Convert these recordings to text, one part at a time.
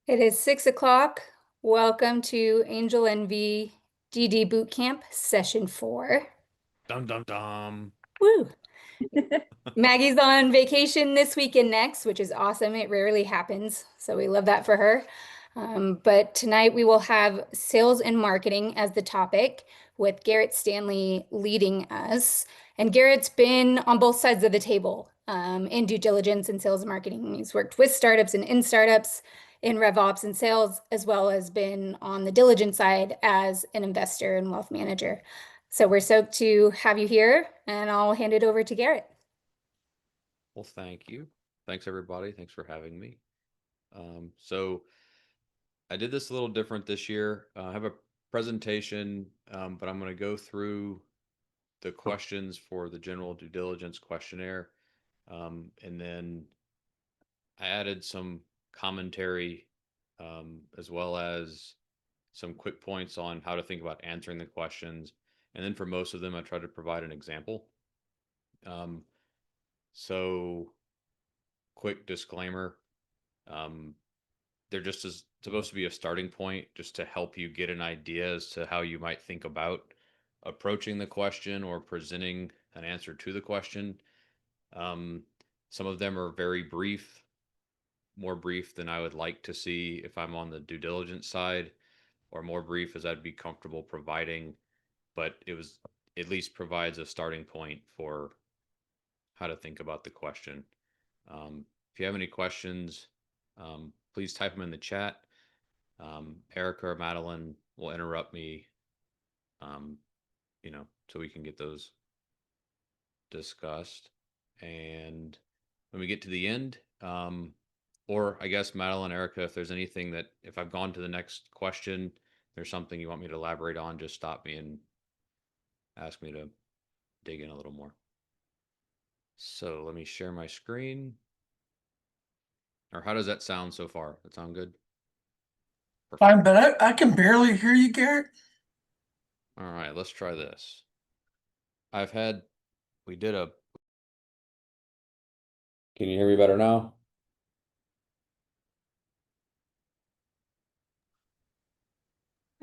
It is 6 o'clock. Welcome to AngelNV DD Bootcamp Session 4. Dum dum dum. Woo! Maggie's on vacation this week and next, which is awesome. It rarely happens, so we love that for her. But tonight we will have sales and marketing as the topic, with Garrett Stanley leading us. And Garrett's been on both sides of the table in due diligence and sales and marketing. He's worked with startups and in startups, in RevOps and sales, as well as been on the diligence side as an investor and wealth manager. So we're stoked to have you here, and I'll hand it over to Garrett. Well, thank you. Thanks, everybody. Thanks for having me. So I did this a little different this year. I have a presentation, but I'm going to go through the questions for the general due diligence questionnaire. And then I added some commentary, as well as some quick points on how to think about answering the questions. And then for most of them, I tried to provide an example. So quick disclaimer, they're just supposed to be a starting point just to help you get an idea as to how you might think about approaching the question or presenting an answer to the question. Some of them are very brief, more brief than I would like to see if I'm on the due diligence side, or more brief as I'd be comfortable providing, but it was at least provides a starting point for how to think about the question. If you have any questions, please type them in the chat. Erica or Madeline will interrupt me, um, so we can get those discussed. And when we get to the end, or I guess Madeline, Erica, if there's anything that, if I've gone to the next question, there's something you want me to elaborate on, just stop me and ask me to dig in a little more. So let me share my screen. Or how does that sound so far? That sound good? Perfect. Fine, but I can barely hear you, Garrett. All right, let's try this. We did a. Can you hear me better now?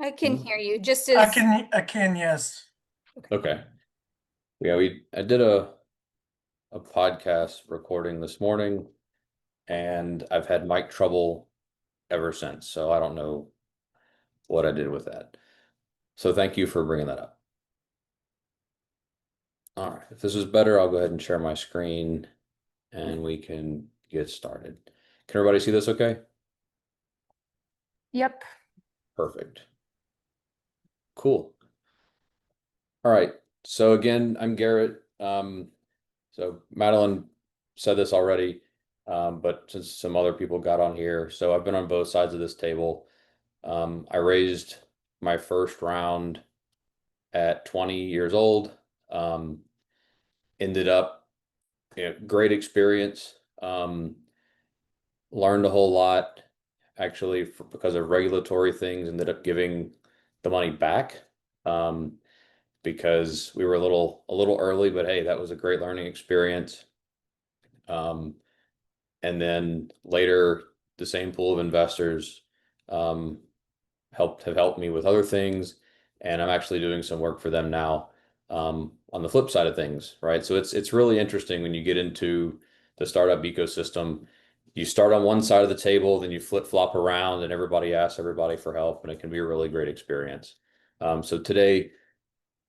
I can hear you just I as can, yes. Okay. Yeah, I did a podcast recording this morning, and I've had mic trouble ever since. So I don't know what I did with that. So thank you for bringing that up. All right, if this is better, I'll go ahead and share my screen and we can get started. Can everybody see this okay? Yep. Perfect. Cool. All right. So again, I'm Garrett. So Madeline said this already, but since some other people got on here, so I've been on both sides of this table. I raised my first round at 20 years old. Ended up, great experience. Learned a whole lot. Actually, because of regulatory things, ended up giving the money back. Because we were a little early, but hey, that was a great learning experience. And then later, the same pool of investors have helped me with other things, and I'm actually doing some work for them now, on the flip side of things, right? So it's really interesting when you get into the startup ecosystem. You start on one side of the table, then you flip flop around, and everybody asks everybody for help, and it can be a really great experience. So today,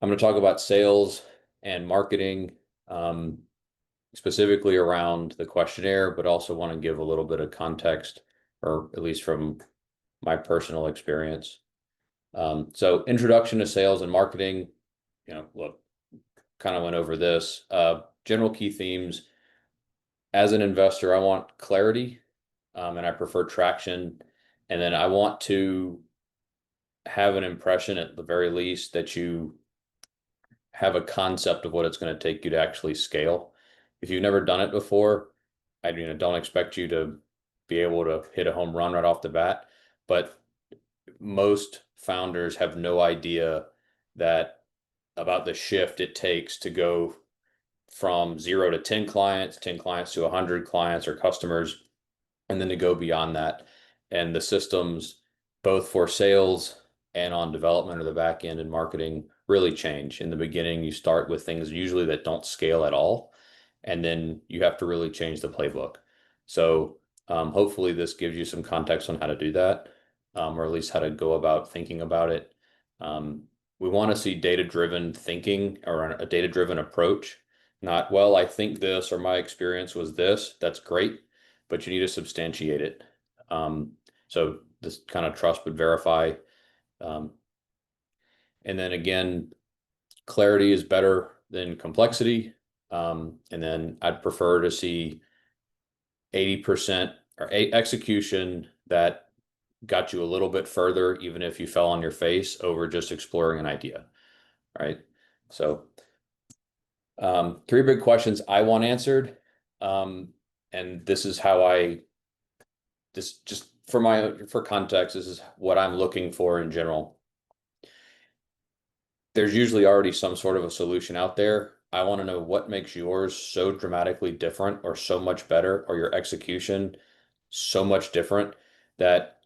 I'm going to talk about sales and marketing, specifically around the questionnaire, but also want to give a little bit of context, or at least from my personal experience. So introduction to sales and marketing, look, kind of went over this. General key themes. As an investor, I want clarity, and I prefer traction. And then I want to have an impression, at the very least, that you have a concept of what it's going to take you to actually scale. If you've never done it before, I don't expect you to be able to hit a home run right off the bat, but most founders have no idea about the shift it takes to go from 0 to 10 clients to 100 clients or customers, and then to go beyond that. and the systems, both for sales and on development or the back end and marketing, really change. In the beginning, you start with things usually that don't scale at all, and then you have to really change the playbook. So hopefully this gives you some context on how to do that, or at least how to go about thinking about it. We want to see data-driven thinking or a data-driven approach, not, well, I think this or my experience was this. That's great, but you need to substantiate it. So this kind of trust but verify. And then again, clarity is better than complexity. And then I'd prefer to see 80% or execution that got you a little bit further, even if you fell on your face over just exploring an idea, right? So 3 big questions I want answered. And this is how this just for context, this is what I'm looking for in general. There's usually already some sort of a solution out there. I want to know what makes yours so dramatically different or so much better, or your execution so much different that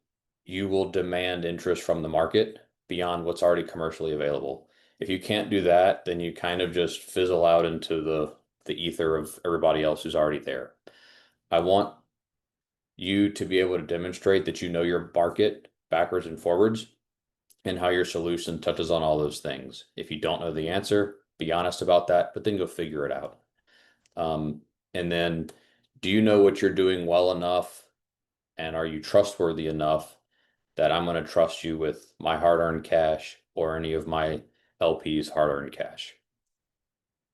you will demand interest from the market beyond what's already commercially available. If you can't do that, then you kind of just fizzle out into the ether of everybody else who's already there. I want you to be able to demonstrate that you know your market backwards and forwards and how your solution touches on all those things. If you don't know the answer, be honest about that, but then go figure it out. And then, do you know what you're doing well enough, and are you trustworthy enough that I'm going to trust you with my hard-earned cash or any of my LP's hard-earned cash?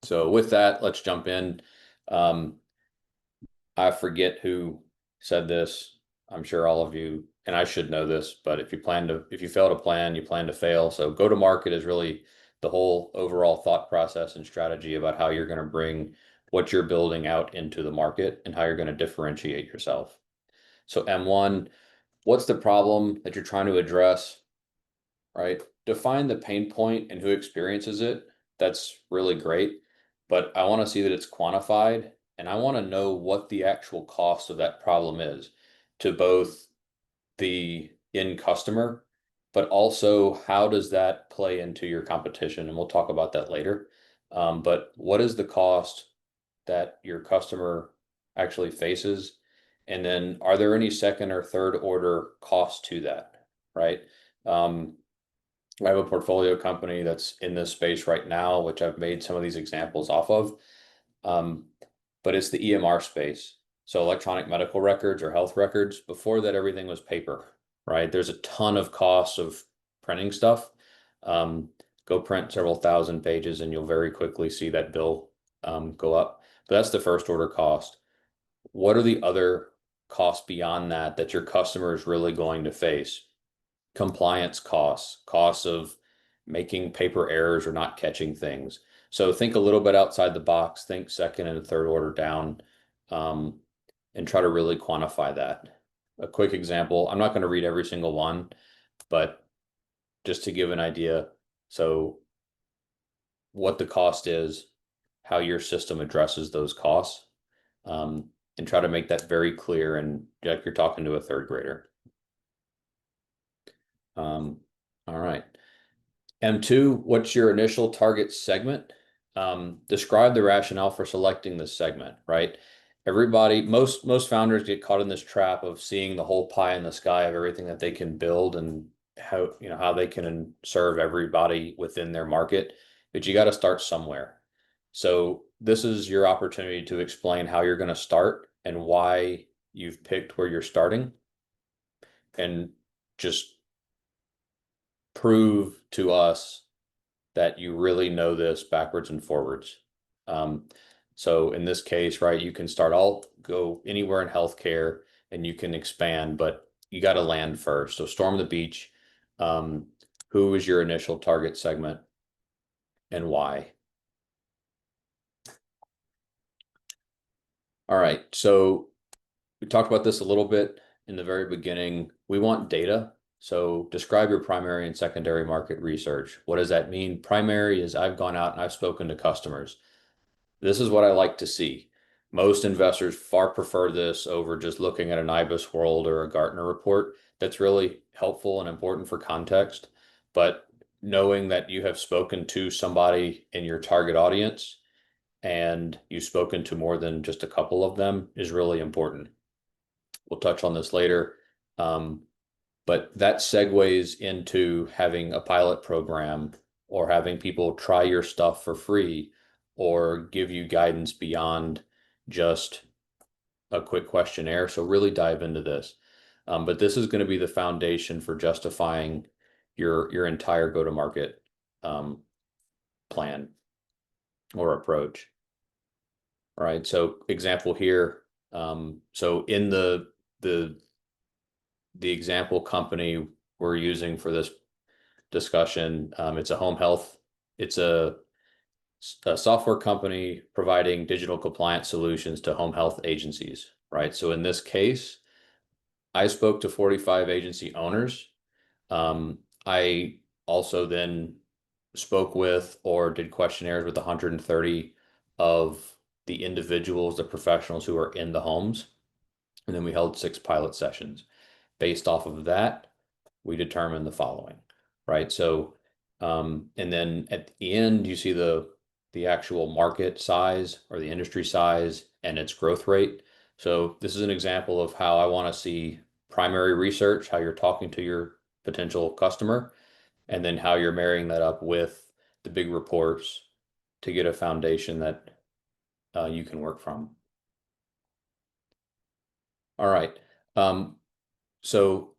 So with that, let's jump in. I forget who said this. I'm sure all of you, and I should know this, but if you fail to plan, you plan to fail. So go to market is really the whole overall thought process and strategy about how you're going to bring what you're building out into the market and how you're going to differentiate yourself. So M1, what's the problem that you're trying to address, right? Define the pain point and who experiences it. That's really great, but I want to see that it's quantified, and I want to know what the actual cost of that problem is to both the end customer, but also how does that play into your competition? And we'll talk about that later. But what is the cost that your customer actually faces? And then are there any second or third order costs to that, right? I have a portfolio company that's in this space right now, which I've made some of these examples off of. But it's the EMR space. So electronic medical records or health records. Before that, everything was paper, right? There's a ton of costs of printing stuff. Go print several thousand pages and you'll very quickly see that bill go up. But that's the first order cost. What are the other costs beyond that that your customer is really going to face? Compliance costs of making paper errors or not catching things. So think a little bit outside the box, think second and third order down, and try to really quantify that. A quick example, I'm not going to read every single one, but just to give an idea. So what the cost is, how your system addresses those costs, and try to make that very clear and like you're talking to a third grader. All right. M2, what's your initial target segment? Describe the rationale for selecting this segment, right? Most founders get caught in this trap of seeing the whole pie in the sky of everything that they can build and how they can serve everybody within their market, but you got to start somewhere. So this is your opportunity to explain how you're going to start and why you've picked where you're starting, and just prove to us that you really know this backwards and forwards. So in this case, right, you can go anywhere in healthcare and you can expand, but you got to land first. So storm the beach. Who is your initial target segment and why? All right. So we talked about this a little bit in the very beginning. We want data. So describe your primary and secondary market research. What does that mean? Primary is I've gone out and I've spoken to customers. This is what I like to see. most investors far prefer this over just looking at an IBIS World or a Gartner report. That's really helpful and important for context. But knowing that you have spoken to somebody in your target audience and you've spoken to more than just a couple of them is really important. We'll touch on this later. But that segues into having a pilot program or having people try your stuff for free or give you guidance beyond just a quick questionnaire. So really dive into this. But this is going to be the foundation for justifying your entire go-to-market plan or approach. All right. So example here. So in the example company we're using for this discussion, it's a home health. It's a software company providing digital compliance solutions to home health agencies, right? So in this case, I spoke to 45 agency owners. I also then spoke with or did questionnaires with 130 of the individuals, the professionals who are in the homes. And then we held 6 pilot sessions. Based off of that, we determined the following, right? So, and then at the end, you see the actual market size or the industry size and its growth rate. So this is an example of how I want to see primary research, how you're talking to your potential customer, and then how you're marrying that up with the big reports to get a foundation that you can work from. All right. So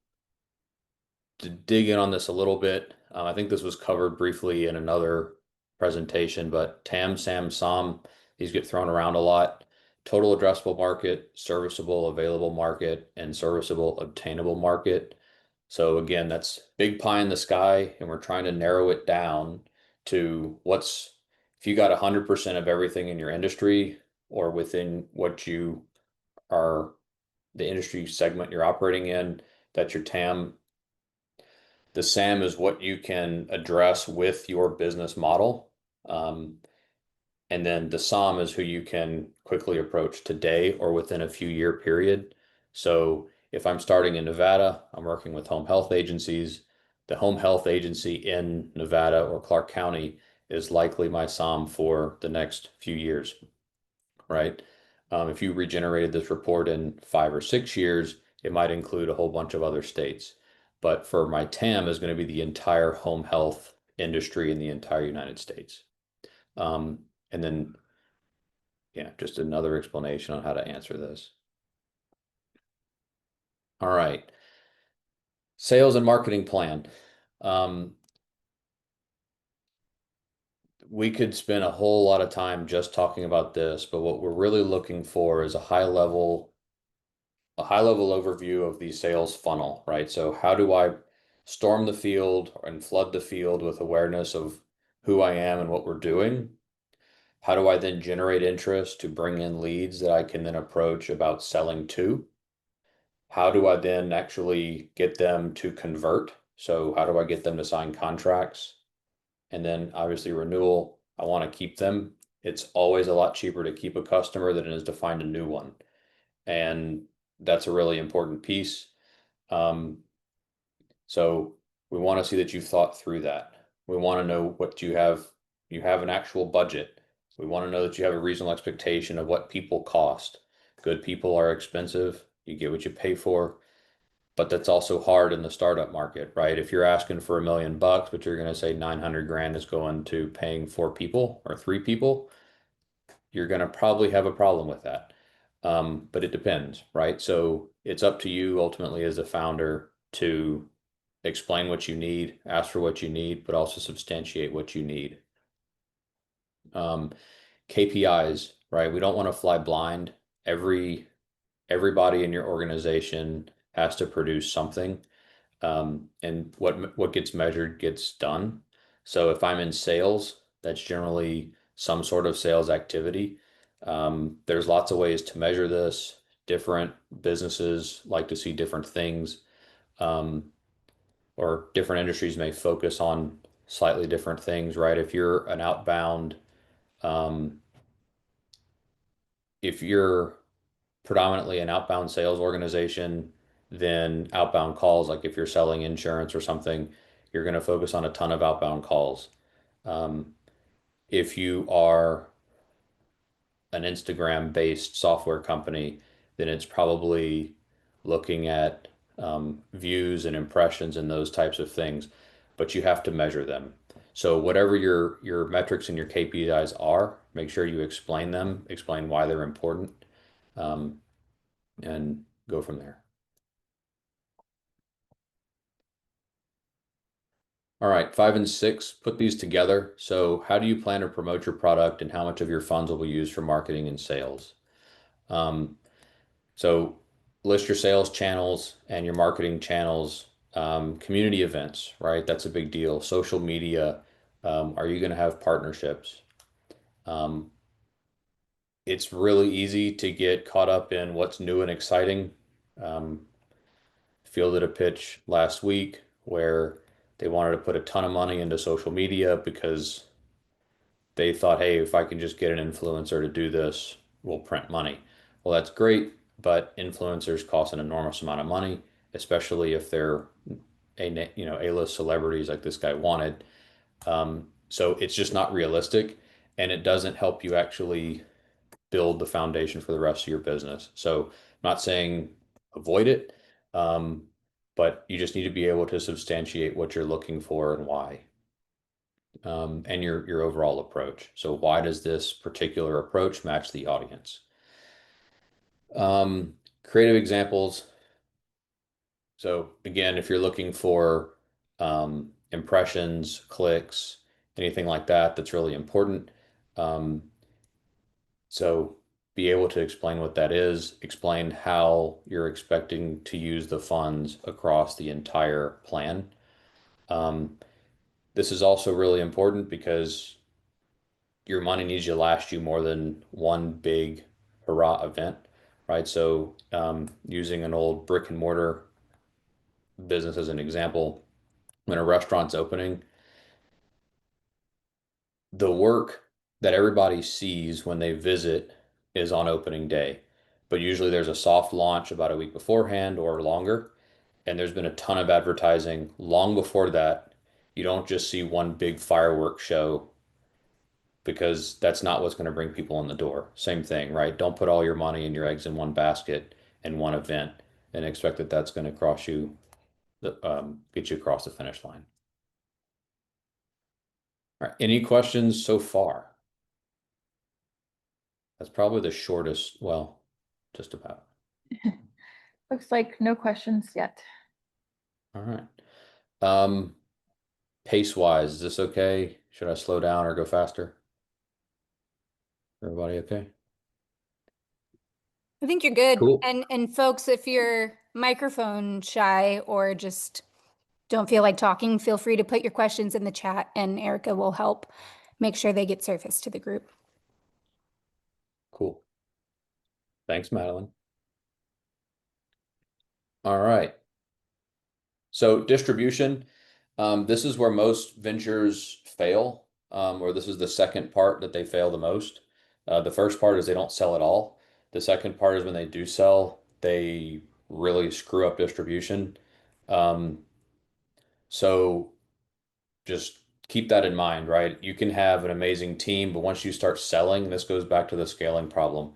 to dig in on this a little bit, I think this was covered briefly in another presentation, but TAM, SAM, SOM, these get thrown around a lot. Total addressable market, serviceable available market, and serviceable obtainable market. So again, that's big pie in the sky, and we're trying to narrow it down to if you got 100% of everything in your industry or within what you are, the industry segment you're operating in, that's your TAM. The SAM is what you can address with your business model. And then the SOM is who you can quickly approach today or within a few year period. So if I'm starting in Nevada, I'm working with home health agencies. The home health agency in Nevada or Clark County is likely my SOM for the next few years, right? If you regenerated this report in 5 or 6 years, it might include a whole bunch of other states. But for my TAM is going to be the entire home health industry in the entire United States. And then, yeah, just another explanation on how to answer this. All right. Sales and marketing plan. We could spend a whole lot of time just talking about this, but what we're really looking for is a high level overview of the sales funnel, right? So how do I storm the field and flood the field with awareness of who I am and what we're doing? How do I then generate interest to bring in leads that I can then approach about selling to? How do I then actually get them to convert? So how do I get them to sign contracts? And then obviously renewal, I want to keep them. It's always a lot cheaper to keep a customer than it is to find a new one. And that's a really important piece. So we want to see that you've thought through that. We want to know what you have. You have an actual budget. We want to know that you have a reasonable expectation of what people cost. Good people are expensive. You get what you pay for. But that's also hard in the startup market, right? If you're asking for $1 million, but you're going to say 900 grand is going to paying 4 people or 3 people, you're going to probably have a problem with that. But it depends, right? So it's up to you ultimately as a founder to explain what you need, ask for what you need, but also substantiate what you need. KPIs, right? We don't want to fly blind. Everybody in your organization has to produce something. And what gets measured gets done. So if I'm in sales, that's generally some sort of sales activity. There's lots of ways to measure this. Different businesses like to see different things, or different industries may focus on slightly different things, right? If you're an outbound if you're predominantly an outbound sales organization, then outbound calls, like if you're selling insurance or something, you're going to focus on a ton of outbound calls. Um, if you are an Instagram-based software company, then it's probably looking at views and impressions and those types of things, but you have to measure them. So whatever your metrics and your KPIs are, make sure you explain them, explain why they're important, um, and go from there. All right, 5 and 6, put these together. So how do you plan to promote your product and how much of your funds will be used for marketing and sales? Um, So list your sales channels and your marketing channels, community events, right? That's a big deal. Social media. Are you going to have partnerships? Um, it's really easy to get caught up in what's new and exciting. Um, Fielded a pitch last week where they wanted to put a ton of money into social media because they thought, hey, if I can just get an influencer to do this, we'll print money. Well, that's great, but influencers cost an enormous amount of money, especially if they're A-list celebrities like this guy wanted. So it's just not realistic, and it doesn't help you actually build the foundation for the rest of your business. So I'm not saying avoid it, um, but you just need to be able to substantiate what you're looking for and why, and your overall approach. So why does this particular approach match the audience? Creative examples. So again, if you're looking for impressions, clicks, anything like that, that's really important. Um, so be able to explain what that is, explain how you're expecting to use the funds across the entire plan. Um, this is also really important because your money needs to last you more than one big hurrah event, right? So, using an old brick and mortar business as an example, when a restaurant's opening, the work that everybody sees when they visit is on opening day. But usually there's a soft launch about a week beforehand or longer, and there's been a ton of advertising long before that. You don't just see one big fireworks show because that's not what's going to bring people in the door. Same thing, right? Don't put all your money and your eggs in one basket in one event and expect that that's going to get you across the finish line. All right. Any questions so far? That's probably the shortest, well, just about. Looks like no questions yet. All right. Um, Pace wise, is this okay? Should I slow down or go faster? Everybody okay? I think you're good. Cool. And folks, if you're microphone shy or just don't feel like talking, feel free to put your questions in the chat and Erica will help make sure they get surfaced to the group. Cool. Thanks, Madeline. All right. So distribution, this is where most ventures fail, or this is the second part that they fail the most. The first part is they don't sell at all. The second part is when they do sell, they really screw up distribution. Um, so just keep that in mind, right? You can have an amazing team, but once you start selling, this goes back to the scaling problem.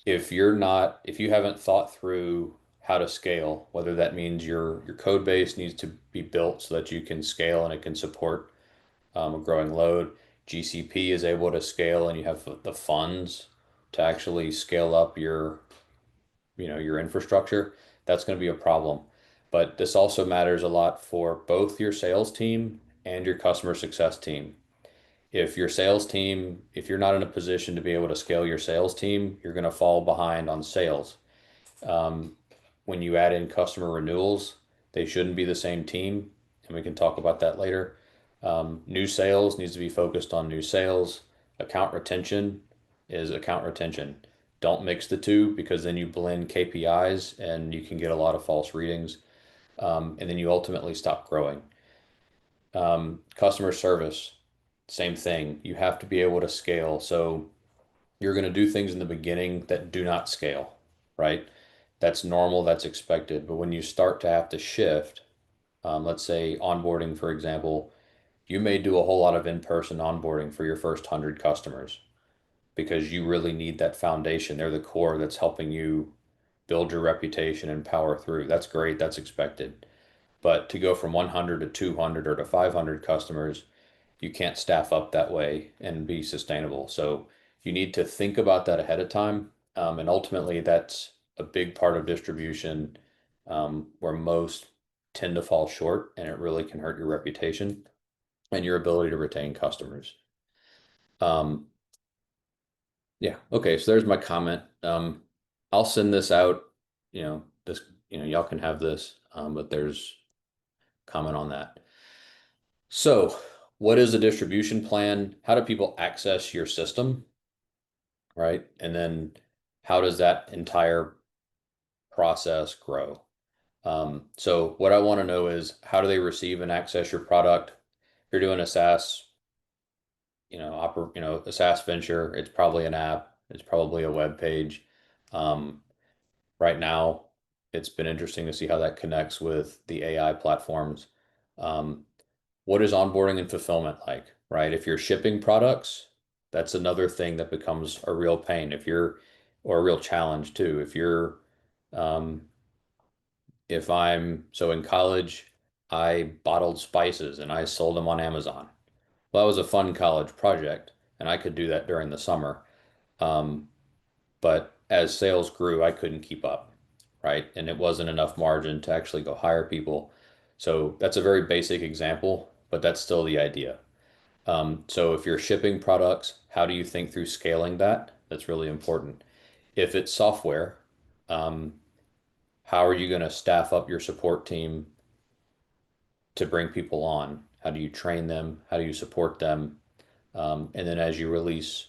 If you haven't thought through how to scale, whether that means your code base needs to be built so that you can scale and it can support a growing load. GCP is able to scale and you have the funds to actually scale up your infrastructure. That's going to be a problem. But this also matters a lot for both your sales team and your customer success team. If you're not in a position to be able to scale your sales team, you're going to fall behind on sales. Um, when you add in customer renewals, they shouldn't be the same team, and we can talk about that later. New sales needs to be focused on new sales. Account retention is account retention. Don't mix the two because then you blend KPIs and you can get a lot of false readings, and then you ultimately stop growing. Customer service, same thing. You have to be able to scale. So you're going to do things in the beginning that do not scale, right? That's normal, that's expected. But when you start to have to shift, let's say onboarding, for example, you may do a whole lot of in-person onboarding for your first 100 customers because you really need that foundation. They're the core that's helping you build your reputation and power through. That's great, that's expected. But to go from 100 to 200 or to 500 customers, you can't staff up that way and be sustainable. So you need to think about that ahead of time. And ultimately, that's a big part of distribution where most tend to fall short, and it really can hurt your reputation and your ability to retain customers. Yeah, okay, so there's my comment. I'll send this out, y'all can have this, but there's comment on that. So, what is the distribution plan? How do people access your system? Right? And then how does that entire process grow? So what I want to know is how do they receive and access your product? If you're doing a SaaS, a SaaS venture, it's probably an app, it's probably a web page. Right now, it's been interesting to see how that connects with the AI platforms. What is onboarding and fulfillment like, right? If you're shipping products, that's another thing that becomes a real pain. Or a real challenge too. Um, so in college, I bottled spices and I sold them on Amazon. Well, that was a fun college project, and I could do that during the summer. Um, but as sales grew, I couldn't keep up, right? And it wasn't enough margin to actually go hire people. So that's a very basic example, but that's still the idea. So if you're shipping products, how do you think through scaling that? That's really important. If it's software, um, how are you going to staff up your support team to bring people on? How do you train them? How do you support them? And then as you release,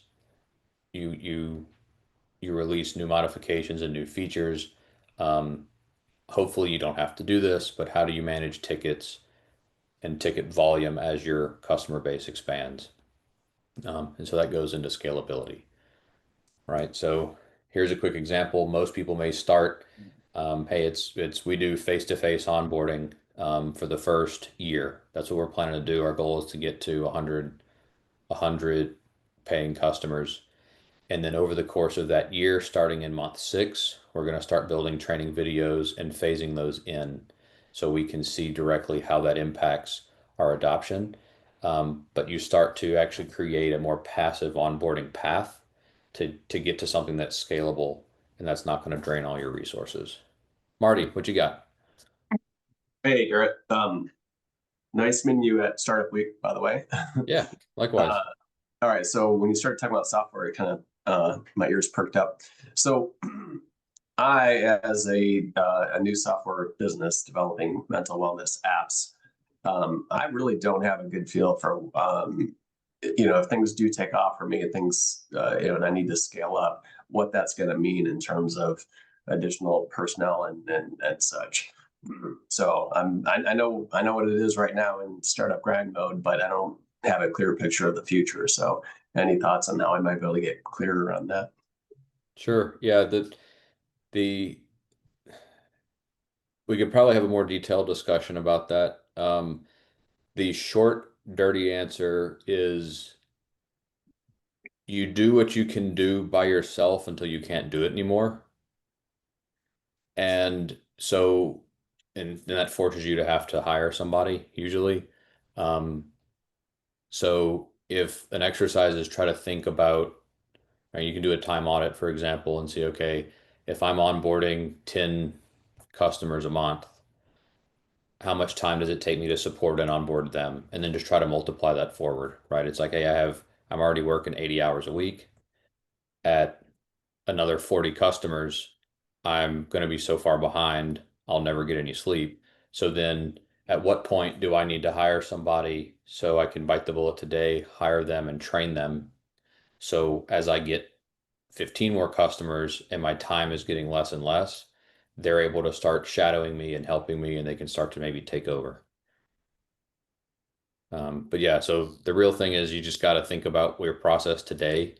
you you release new modifications and new features. Um, Hopefully you don't have to do this, but how do you manage tickets and ticket volume as your customer base expands? And so that goes into scalability, right? So here's a quick example. Most people may start, hey, we do face-to-face onboarding for the first year. That's what we're planning to do. Our goal is to get to 100 paying customers. And then over the course of that year, starting in month 6, we're going to start building training videos and phasing those in so we can see directly how that impacts our adoption. But you start to actually create a more passive onboarding path to get to something that's scalable and that's not going to drain all your resources. Marty, what you got? Hey, Garrett. Nice meeting you at Startup Week, by the way. Yeah, likewise. All right. So when you started talking about software, it kind of my ears perked up. So I, as a new software business developing mental wellness apps, I really don't have a good feel for if things do take off for me and things and I need to scale up, what that's going to mean in terms of additional personnel and such. So I know what it is right now in startup grind mode, but I don't have a clear picture of the future. So any thoughts on how I might be able to get clearer on that? Sure. Yeah, the we could probably have a more detailed discussion about that. The short, dirty answer is you do what you can do by yourself until you can't do it anymore. And so, and then that forces you to have to hire somebody usually. Um, so if an exercise is try to think about, right, you can do a time audit, for example, and see, okay, if I'm onboarding 10 customers a month, how much time does it take me to support and onboard them? And then just try to multiply that forward, right? It's like, hey, I'm already working 80 hours a week at another 40 customers. I'm going to be so far behind, I'll never get any sleep. So then at what point do I need to hire somebody so I can bite the bullet today, hire them and train them? So as I get 15 more customers and my time is getting less and less, they're able to start shadowing me and helping me, and they can start to maybe take over. But yeah, so the real thing is you just got to think about your process today.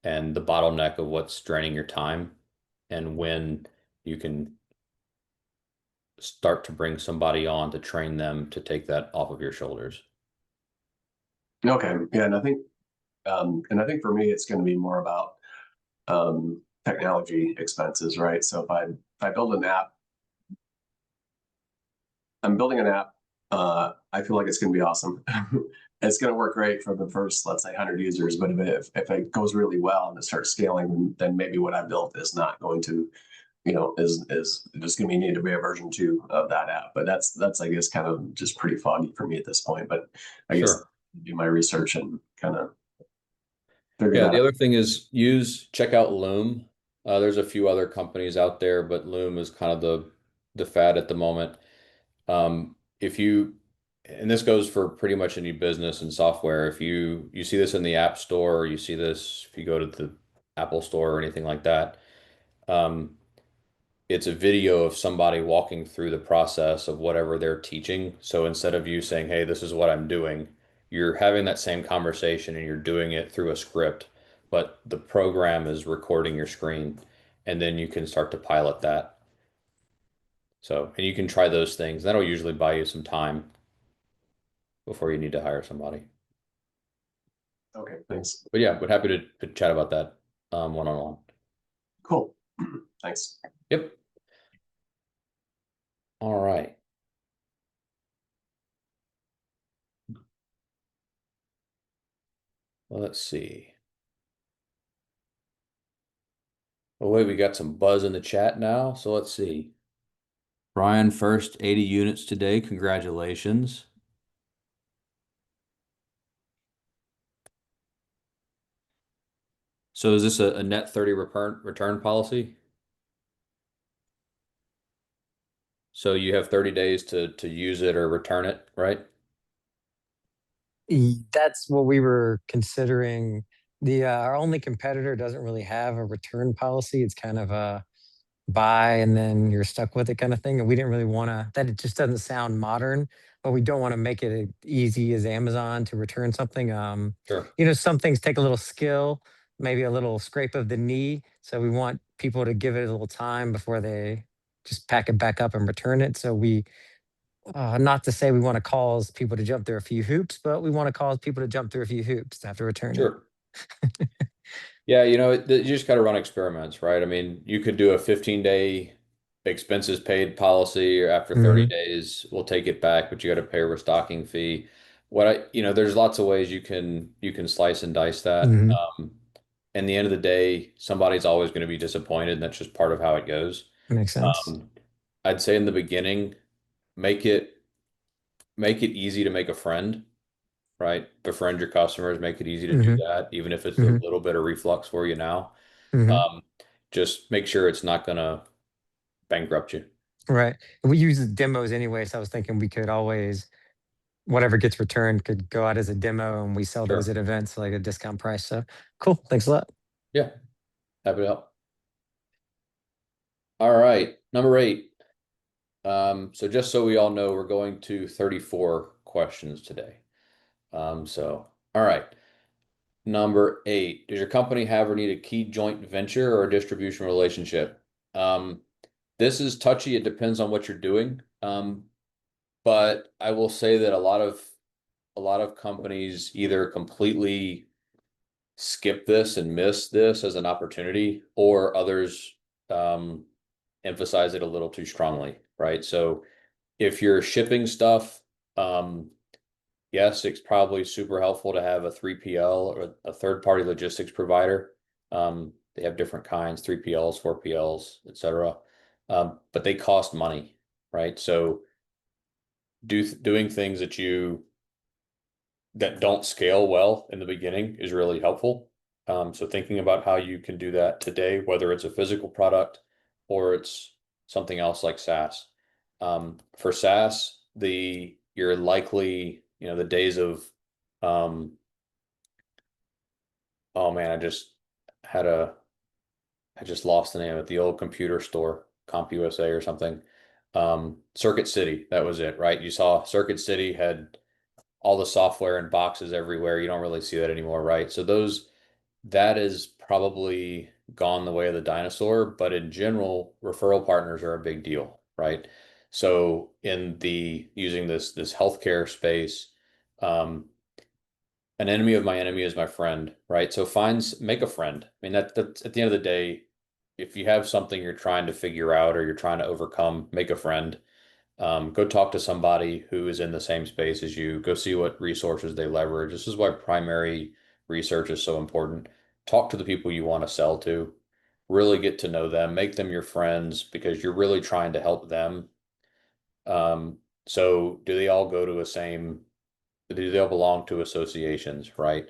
and the bottleneck of what's draining your time and when you can start to bring somebody on to train them to take that off of your shoulders. Okay, yeah, and I think for me, it's going to be more about technology expenses, right? So if I build an app, I'm building an app. I feel like it's going to be awesome. It's going to work great for the first, let's say, 100 users. But if it goes really well and it starts scaling, then maybe what I built is not going to, is just going to need to be a version 2 of that app. But that's I guess kind of just pretty foggy for me at this point. But I guess Sure. do my research and kind of figure Yeah, that the out. other thing is check out Loom. There's a few other companies out there, but Loom is kind of the fad at the moment. If you, and this goes for pretty much any business and software, if you see this in the App Store, or you see this if you go to the Apple Store or anything like that, um, it's a video of somebody walking through the process of whatever they're teaching. So instead of you saying, "Hey, this is what I'm doing," you're having that same conversation and you're doing it through a script, but the program is recording your screen, and then you can start to pilot that. So, and you can try those things. That'll usually buy you some time before you need to hire somebody. Okay, thanks. But yeah, we're happy to chat about that one-on-one. Cool. Thanks. Yep. All right. Well, let's see. Oh, wait, we got some buzz in the chat now. So let's see. Brian, first 80 units today. Congratulations. So is this a net 30 return policy? So you have 30 days to use it or return it, right? That's what we were considering. Our only competitor doesn't really have a return policy. It's kind of a buy and then you're stuck with it kind of thing. And we didn't really want to, that it just doesn't sound modern, but we don't want to make it easy as Amazon to return something. Sure. Some things take a little skill, maybe a little scrape of the knee. So we want people to give it a little time before they just pack it back up and return it. So not to say we want to cause people to jump through a few hoops, but we want to cause people to jump through a few hoops to have to return it. Sure. Yeah, you just got to run experiments, right? I mean, you could do a 15-day expenses paid policy, or after 30 Mhm. days, we'll take it back, but you got to pay a restocking fee. There's lots of ways you can slice and dice that. Mhm. In the end of the day, somebody's always going to be disappointed, and that's just part of how it goes. Makes sense. I'd say in the beginning, make it easy to make a friend, right? Befriend your customers, make it easy to do Hmm. that, even if it's a Hmm. little bit of reflux for you now. Hmm. Um, just make sure it's not gonna bankrupt you. Right. We use the demos anyway, so I was thinking we could always, whatever gets returned could go out as a demo and we sell those Sure. at events like a discount price. So cool. Thanks a lot. Yeah, happy to help. All right, number 8. So just so we all know, we're going to 34 questions today. All right. Number 8, does your company have or need a key joint venture or a distribution relationship? This is touchy. It depends on what you're doing. But I will say that a lot of companies either completely skip this and miss this as an opportunity, or others emphasize it a little too strongly, right? So if you're shipping stuff, yes, it's probably super helpful to have a 3PL or a third-party logistics provider. They have different kinds, 3PLs, 4PLs, etc. But they cost money, right? So doing things that don't scale well in the beginning is really helpful. So thinking about how you can do that today, whether it's a physical product or it's something else like SaaS. For SaaS, you're likely, the days of, oh man, I just lost the name of the old computer store, CompUSA or something. Circuit City, that was it, right? You saw Circuit City had all the software in boxes everywhere. You don't really see that anymore, right? So that is probably gone the way of the dinosaur, but in general, referral partners are a big deal, right? So in the using this healthcare space, um, an enemy of my enemy is my friend, right? So make a friend. I mean, that's at the end of the day, if you have something you're trying to figure out or you're trying to overcome, make a friend. Go talk to somebody who is in the same space as you. Go see what resources they leverage. This is why primary research is so important. Talk to the people you want to sell to. Really get to know them. Make them your friends because you're really trying to help them. So do they all go to a same, do they all belong to associations, right?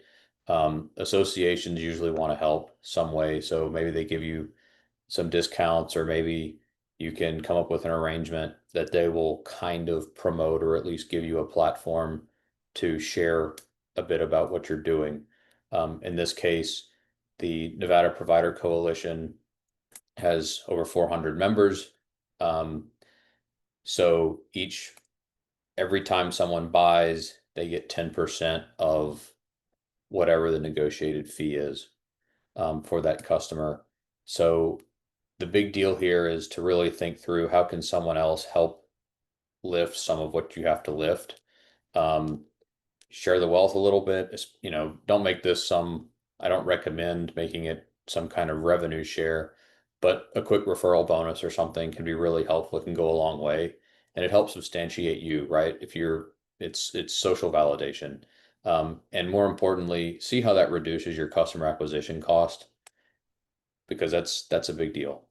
Associations usually want to help some way. So maybe they give you some discounts, or maybe you can come up with an arrangement that they will kind of promote or at least give you a platform to share a bit about what you're doing. In this case, the Nevada Provider Coalition has over 400 members. So every time someone buys, they get 10% of whatever the negotiated fee is for that customer. So the big deal here is to really think through how can someone else help lift some of what you have to lift. Share the wealth a little bit. Don't make this I don't recommend making it some kind of revenue share, but a quick referral bonus or something can be really helpful. It can go a long way, and it helps substantiate you, right? It's social validation. And more importantly, see how that reduces your customer acquisition cost, because that's a big deal.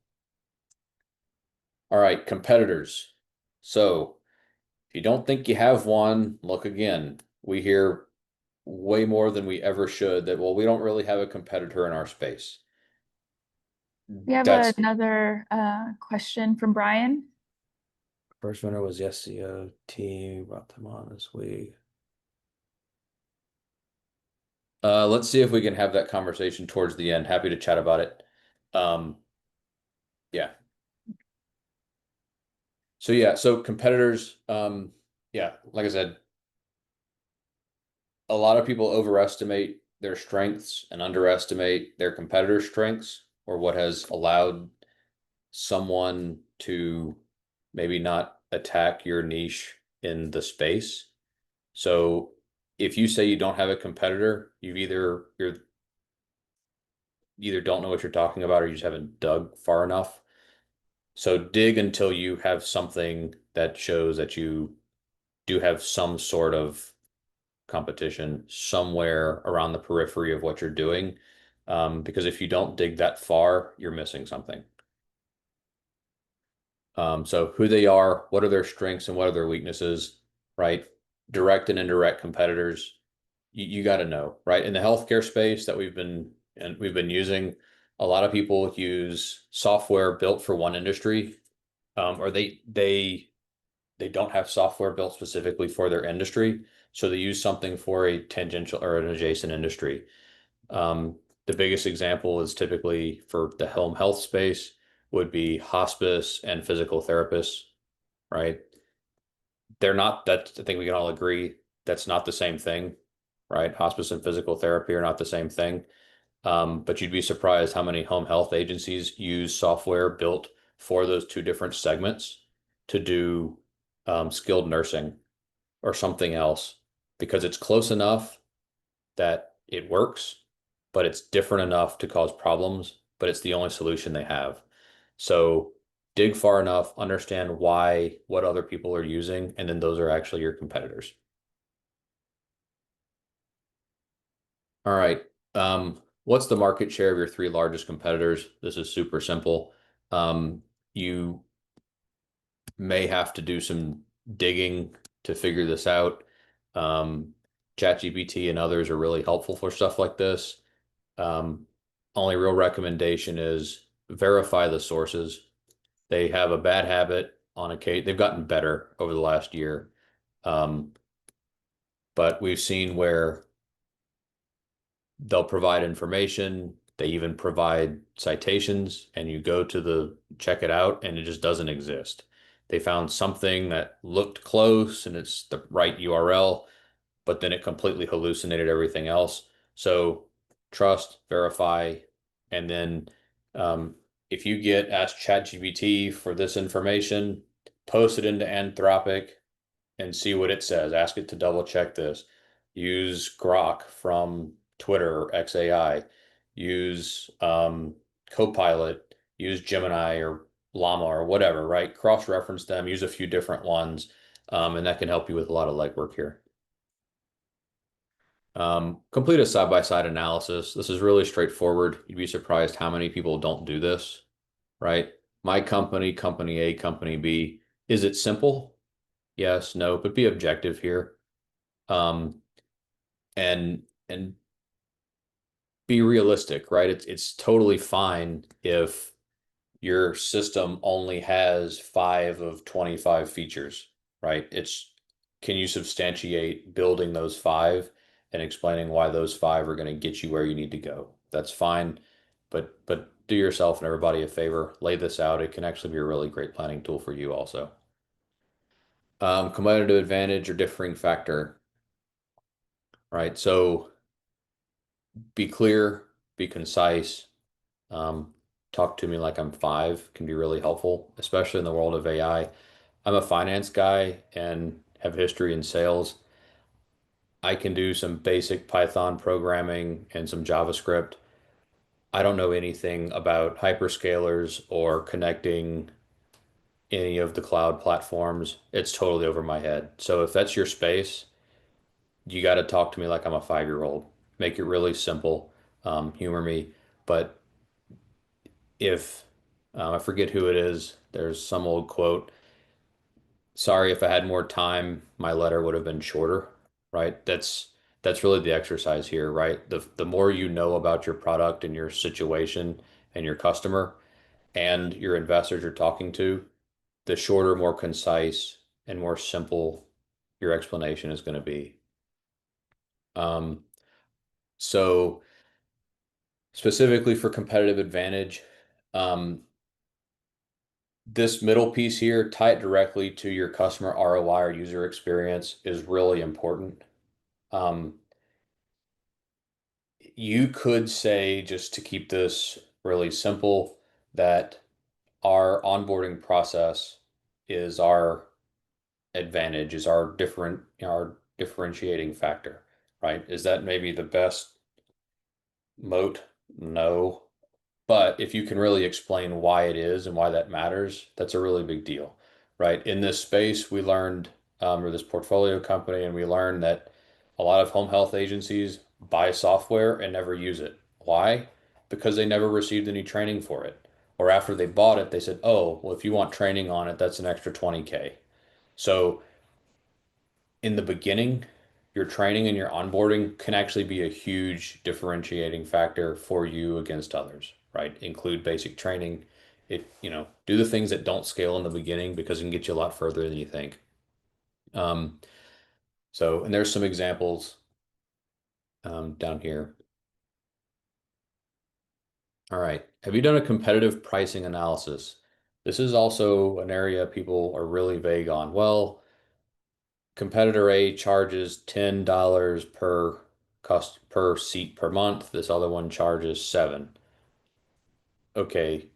All right, competitors. So if you don't think you have one, look again. We hear way more than we ever should that, well, we don't really have a competitor in our space. We have That's another question from Brian. first winner was the SEO team. Brought them on this week. Let's see if we can have that conversation towards the end. Happy to chat about it. Yeah. So competitors, like I said, a lot of people overestimate their strengths and underestimate their competitors' strengths, or what has allowed someone to maybe not attack your niche in the space. So if you say you don't have a competitor, you either don't know what you're talking about, or you just haven't dug far enough. So dig until you have something that shows that you do have some sort of competition somewhere around the periphery of what you're doing. Because if you don't dig that far, you're missing something. So who they are, what are their strengths and what are their weaknesses, right? Direct and indirect competitors, you got to know, right? In the healthcare space that we've been using, a lot of people use software built for one industry, or they don't have software built specifically for their industry. So they use something for a tangential or an adjacent industry. The biggest example is typically for the home health space would be hospice and physical therapists, right? They're not, that I think we can all agree that's not the same thing, right? Hospice and physical therapy are not the same thing. But you'd be surprised how many home health agencies use software built for those two different segments to do skilled nursing or something else, because it's close enough that it works, but it's different enough to cause problems, but it's the only solution they have. So dig far enough, understand what other people are using, and then those are actually your competitors. All right. What's the market share of your three largest competitors? This is super simple. You may have to do some digging to figure this out. ChatGPT and others are really helpful for stuff like this. Only real recommendation is verify the sources. They have a bad habit on occasion. They've gotten better over the last year. But we've seen where they'll provide information. They even provide citations, and you go to check it out and it just doesn't exist. They found something that looked close and it's the right URL, but then it completely hallucinated everything else. So trust, verify, And then if you get asked ChatGPT for this information, post it into Anthropic and see what it says. Ask it to double check this. Use Grok from Twitter or XAI. Use Copilot. Use Gemini or Llama or whatever, right? Cross-reference them. Use a few different ones, and that can help you with a lot of legwork here. Complete a side-by-side analysis. This is really straightforward. You'd be surprised how many people don't do this, right? My company, company A, company B. Is it simple? Yes, no, but be objective here. And be realistic, right? It's totally fine if your system only has 5 of 25 features, right? Can you substantiate building those 5 and explaining why those 5 are going to get you where you need to go? That's fine, but do yourself and everybody a favor, lay this out. It can actually be a really great planning tool for you also. Competitive advantage or differing factor, right? So be clear, be concise. Talk to me like I'm 5 can be really helpful, especially in the world of AI. I'm a finance guy and have history in sales. I can do some basic Python programming and some JavaScript. I don't know anything about hyperscalers or connecting any of the cloud platforms. It's totally over my head. So if that's your space, you got to talk to me like I'm a 5-year-old. Make it really simple. Humor me. But if I forget who it is, there's some old quote. Sorry, if I had more time, my letter would have been shorter, right? That's really the exercise here, right? The more you know about your product and your situation and your customer and your investors you're talking to, the shorter, more concise, and more simple your explanation is going to be. So specifically for competitive advantage, this middle piece here, tie it directly to your customer ROI or user experience is really important. You could say, just to keep this really simple, that our onboarding process is our advantage, is our differentiating factor, right? Is that maybe the best moat? No. But if you can really explain why it is and why that matters, that's a really big deal, right? In this space, we learned, or this portfolio company, and we learned that a lot of home health agencies buy software and never use it. Why? Because they never received any training for it. Or after they bought it, they said, oh, well, if you want training on it, that's an extra 20K. So in the beginning, your training and your onboarding can actually be a huge differentiating factor for you against others, right? Include basic training. Do the things that don't scale in the beginning because it can get you a lot further than you think. And there's some examples down here. All right. Have you done a competitive pricing analysis? This is also an area people are really vague on. Well, competitor A charges $10 per seat per month. This other one charges 7. Okay,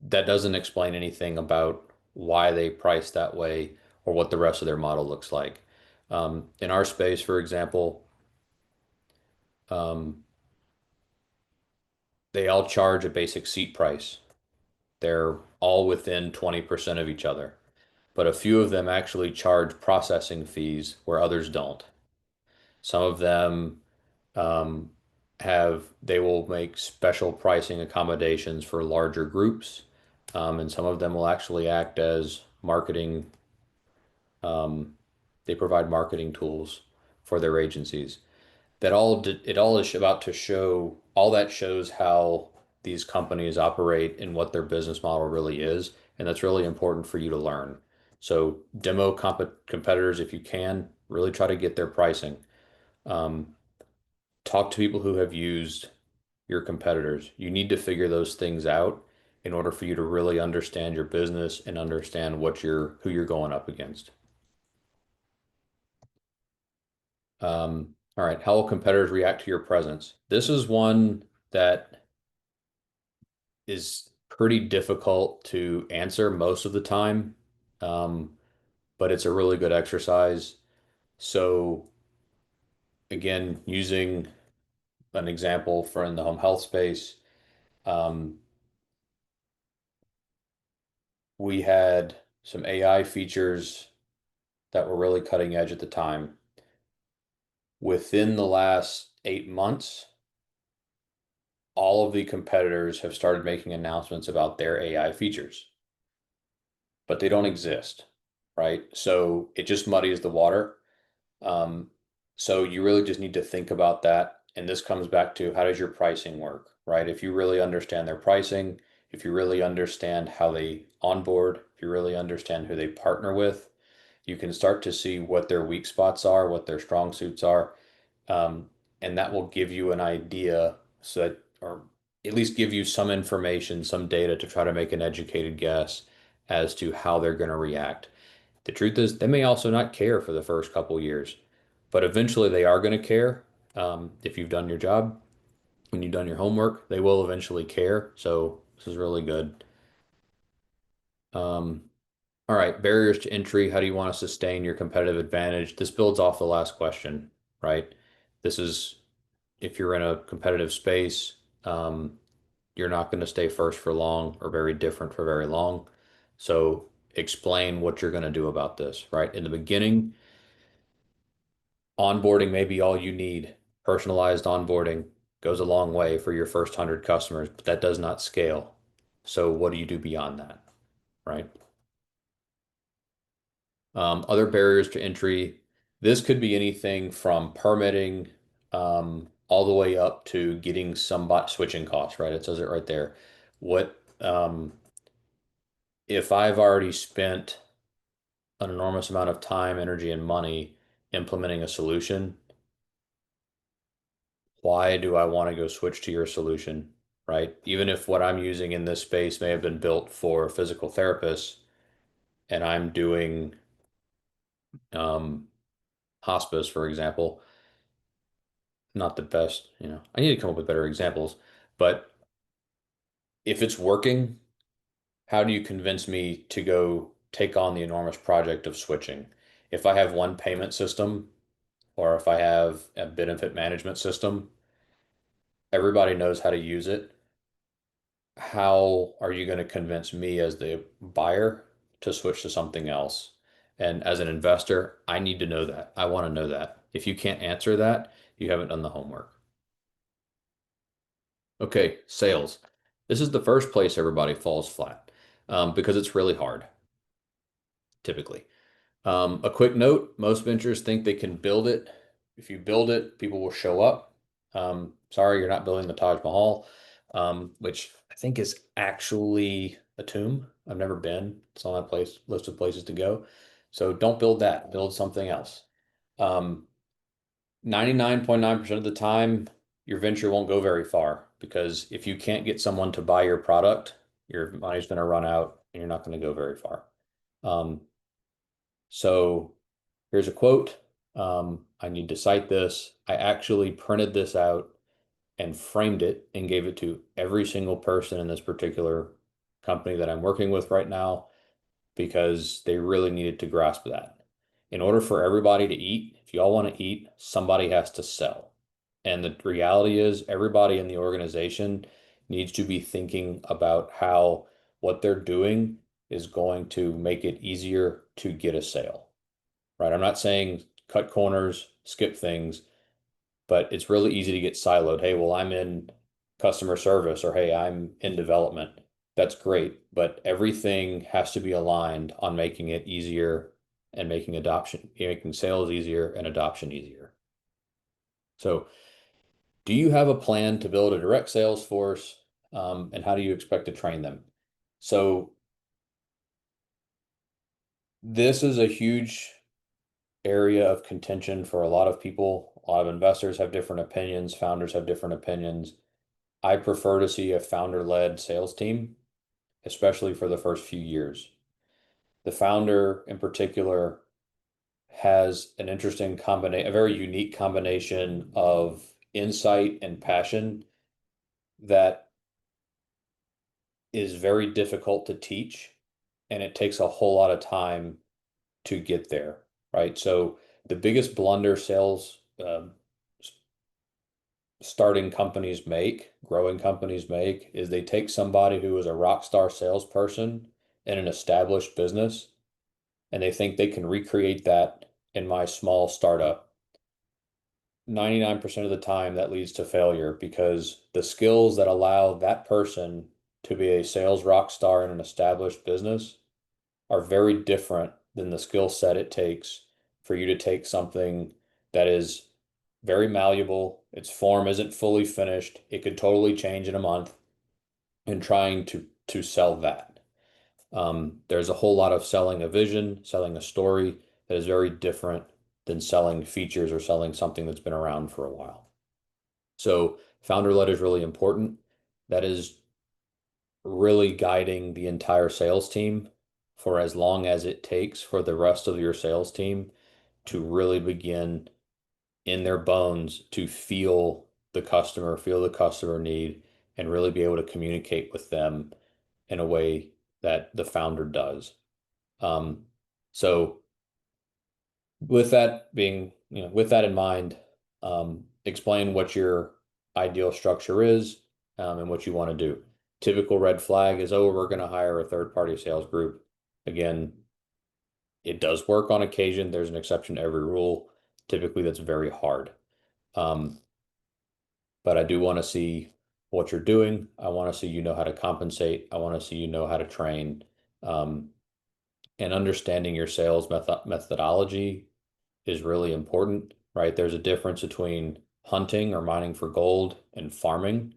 that doesn't explain anything about why they price that way or what the rest of their model looks like. In our space, for example, they all charge a basic seat price. They're all within 20% of each other, but a few of them actually charge processing fees where others don't. Some of them um, they will make special pricing accommodations for larger groups, and some of them will actually act as marketing. They provide marketing tools for their agencies. It all is about to show, all that shows how these companies operate and what their business model really is, and that's really important for you to learn. So demo competitors if you can, really try to get their pricing. Talk to people who have used your competitors. You need to figure those things out in order for you to really understand your business and understand who you're going up against. All right, how will competitors react to your presence? This is one that is pretty difficult to answer most of the time, but it's a really good exercise. So again, using an example for in the home health space, we had some AI features that were really cutting edge at the time. Within the last 8 months, all of the competitors have started making announcements about their AI features, but they don't exist, right? So it just muddies the water. So you really just need to think about that. And this comes back to how does your pricing work, right? If you really understand their pricing, if you really understand how they onboard, if you really understand who they partner with, you can start to see what their weak spots are, what their strong suits are. And that will give you an idea so that, or at least give you some information, some data to try to make an educated guess as to how they're going to react. The truth is, they may also not care for the first couple years, but eventually they are going to care. If you've done your job, when you've done your homework, they will eventually care. So this is really good. All right, barriers to entry. How do you want to sustain your competitive advantage? This builds off the last question, right? This is if you're in a competitive space, you're not going to stay first for long or very different for very long. So explain what you're going to do about this, right? In the beginning, onboarding may be all you need. Personalized onboarding goes a long way for your first 100 customers, but that does not scale. So what do you do beyond that, right? Other barriers to entry. This could be anything from permitting all the way up to getting somebody switching costs, right? It says it right there. What if I've already spent an enormous amount of time, energy, and money implementing a solution? Why do I want to go switch to your solution, right? Even if what I'm using in this space may have been built for physical therapists and I'm doing hospice, for example, not the best, I need to come up with better examples, but if it's working, how do you convince me to go take on the enormous project of switching? If I have one payment system or if I have a benefit management system, everybody knows how to use it. How are you going to convince me as the buyer to switch to something else? And as an investor, I need to know that. I want to know that. If you can't answer that, you haven't done the homework. Okay, sales. This is the first place everybody falls flat because it's really hard, typically. A quick note, most ventures think they can build it. If you build it, people will show up. Sorry, you're not building the Taj Mahal, which I think is actually a tomb. I've never been. It's on my list of places to go. So don't build that. Build something else. 99.9% of the time, your venture won't go very far because if you can't get someone to buy your product, your money's going to run out and you're not going to go very far. So here's a quote. I need to cite this. I actually printed this out and framed it and gave it to every single person in this particular company that I'm working with right now because they really needed to grasp that. In order for everybody to eat, if you all want to eat, somebody has to sell. And the reality is everybody in the organization needs to be thinking about how what they're doing is going to make it easier to get a sale, right? I'm not saying cut corners, skip things, but it's really easy to get siloed. Hey, well, I'm in customer service, or hey, I'm in development. That's great, but everything has to be aligned on making it easier and making sales easier and adoption easier. So, do you have a plan to build a direct sales force, and how do you expect to train them? So, this is a huge area of contention for a lot of people. A lot of investors have different opinions, founders have different opinions. I prefer to see a founder-led sales team, especially for the first few years. The founder in particular has an interesting combination, a very unique combination of insight and passion that is very difficult to teach, and it takes a whole lot of time to get there, right? So the biggest blunder sales starting companies make, growing companies make, is they take somebody who is a rock star salesperson in an established business, and they think they can recreate that in my small startup. 99% of the time that leads to failure, because the skills that allow that person to be a sales rock star in an established business are very different than the skill set it takes for you to take something that is very malleable, its form isn't fully finished, it could totally change in a month, and trying to sell that. There's a whole lot of selling a vision, selling a story that is very different than selling features or selling something that's been around for a while. So founder-led is really important. That is really guiding the entire sales team for as long as it takes for the rest of your sales team to really begin in their bones to feel the customer need, and really be able to communicate with them in a way that the founder does. So with that being, with that in mind, explain what your ideal structure is, and what you want to do. Typical red flag is, oh, we're going to hire a third-party sales group. Again, it does work on occasion. There's an exception to every rule. Typically, that's very hard. But I do want to see what you're doing. I want to see you know how to compensate. I want to see you know how to train. And understanding your sales methodology is really important, right? There's a difference between hunting or mining for gold and farming,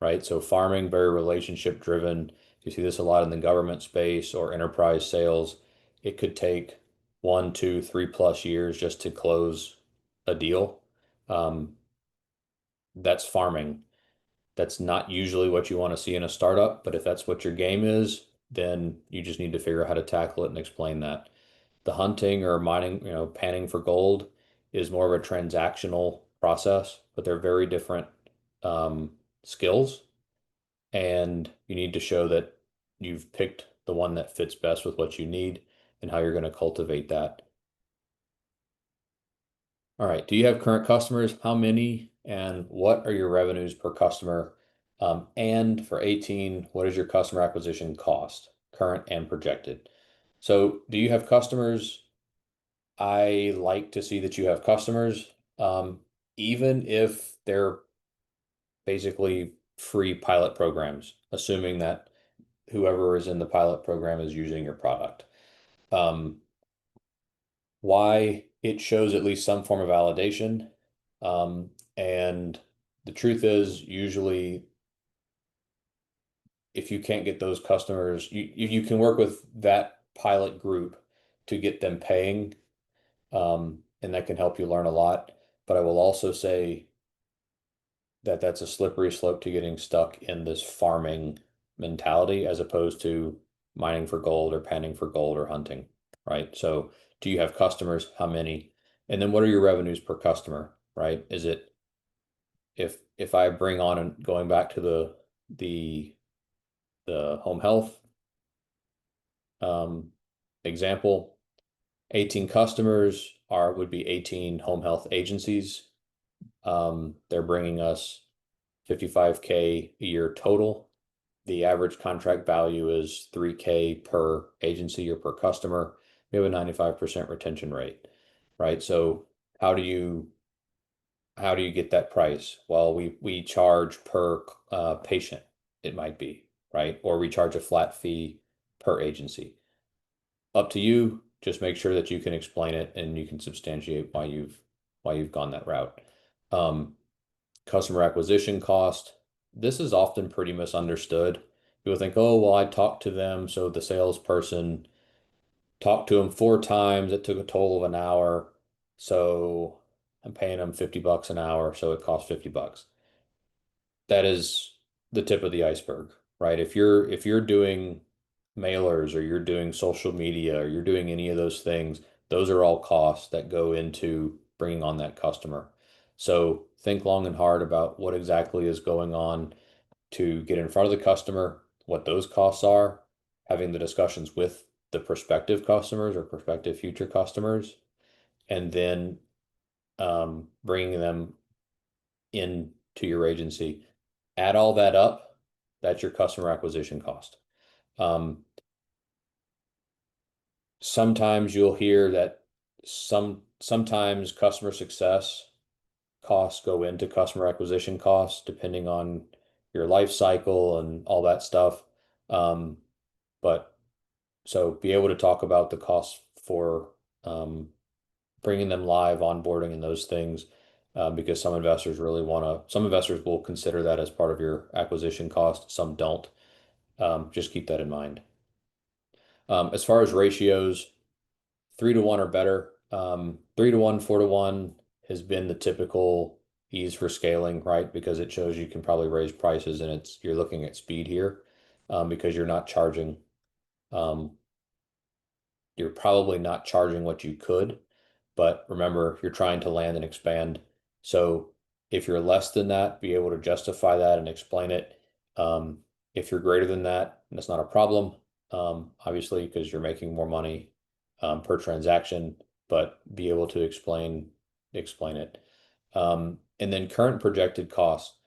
right? So farming, very relationship driven. You see this a lot in the government space or enterprise sales. It could take 1, 2, 3+ years just to close a deal. That's farming. That's not usually what you want to see in a startup, but if that's what your game is, then you just need to figure out how to tackle it and explain that. The hunting or mining, panning for gold is more of a transactional process, but they're very different skills. And you need to show that you've picked the one that fits best with what you need and how you're going to cultivate that. All right. Do you have current customers? How many and what are your revenues per customer? And for 18, what is your customer acquisition cost, current and projected? So do you have customers? I like to see that you have customers, even if they're basically free pilot programs, assuming that whoever is in the pilot program is using your product. Why? It shows at least some form of validation. And the truth is, usually, if you can't get those customers, you can work with that pilot group to get them paying, and that can help you learn a lot. But I will also say that that's a slippery slope to getting stuck in this farming mentality as opposed to mining for gold or panning for gold or hunting, right? So do you have customers? How many? And then what are your revenues per customer, right? Is it, if I bring on, and going back to the home health example, 18 customers would be 18 home health agencies. They're bringing us 55K a year total. The average contract value is 3K per agency or per customer. We have a 95% retention rate, right? So how do you get that price? Well, we charge per patient, it might be, right? Or we charge a flat fee per agency. Up to you. Just make sure that you can explain it and you can substantiate why you've gone that route. Customer acquisition cost. This is often pretty misunderstood. People think, oh, well, I talked to them, so the salesperson talked to them 4 times. It took a total of an hour, so I'm paying them $50 an hour, so it costs $50. That is the tip of the iceberg, right? If you're doing mailers or you're doing social media or you're doing any of those things, those are all costs that go into bringing on that customer. So think long and hard about what exactly is going on to get in front of the customer, what those costs are, having the discussions with the prospective customers or prospective future customers, and then bringing them into your agency. Add all that up, that's your customer acquisition cost. Sometimes you'll hear that sometimes customer success costs go into customer acquisition costs, depending on your life cycle and all that stuff. But so be able to talk about the costs for bringing them live, onboarding, and those things, because some investors will consider that as part of your acquisition cost. Some don't. Just keep that in mind. As far as ratios, 3-to-1 or better. 3-to-1, 4-to-1 has been the typical ease for scaling, right? Because it shows you can probably raise prices, and you're looking at speed here, because you're not charging. You're probably not charging what you could, but remember, you're trying to land and expand. So if you're less than that, be able to justify that and explain it. If you're greater than that, that's not a problem, obviously, because you're making more money per transaction, but be able to explain it. And then current projected costs.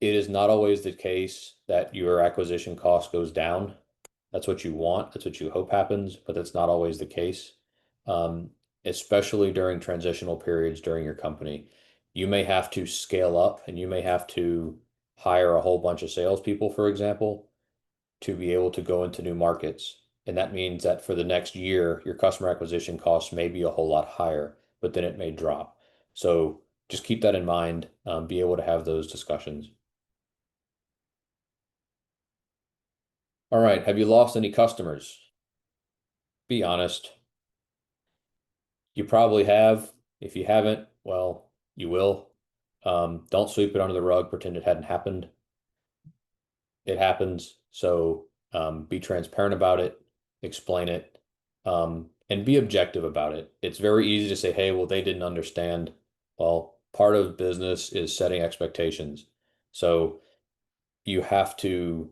It is not always the case that your acquisition cost goes down. That's what you want. That's what you hope happens, but that's not always the case. Especially during transitional periods during your company. You may have to scale up, and you may have to hire a whole bunch of salespeople, for example, to be able to go into new markets. And that means that for the next year, your customer acquisition costs may be a whole lot higher, but then it may drop. So just keep that in mind, be able to have those discussions. All right, have you lost any customers? Be honest. You probably have. If you haven't, well, you will. Don't sweep it under the rug, pretend it hadn't happened. It happens. So be transparent about it, explain it, and be objective about it. It's very easy to say, hey, well, they didn't understand. Well, part of business is setting expectations. So you have to,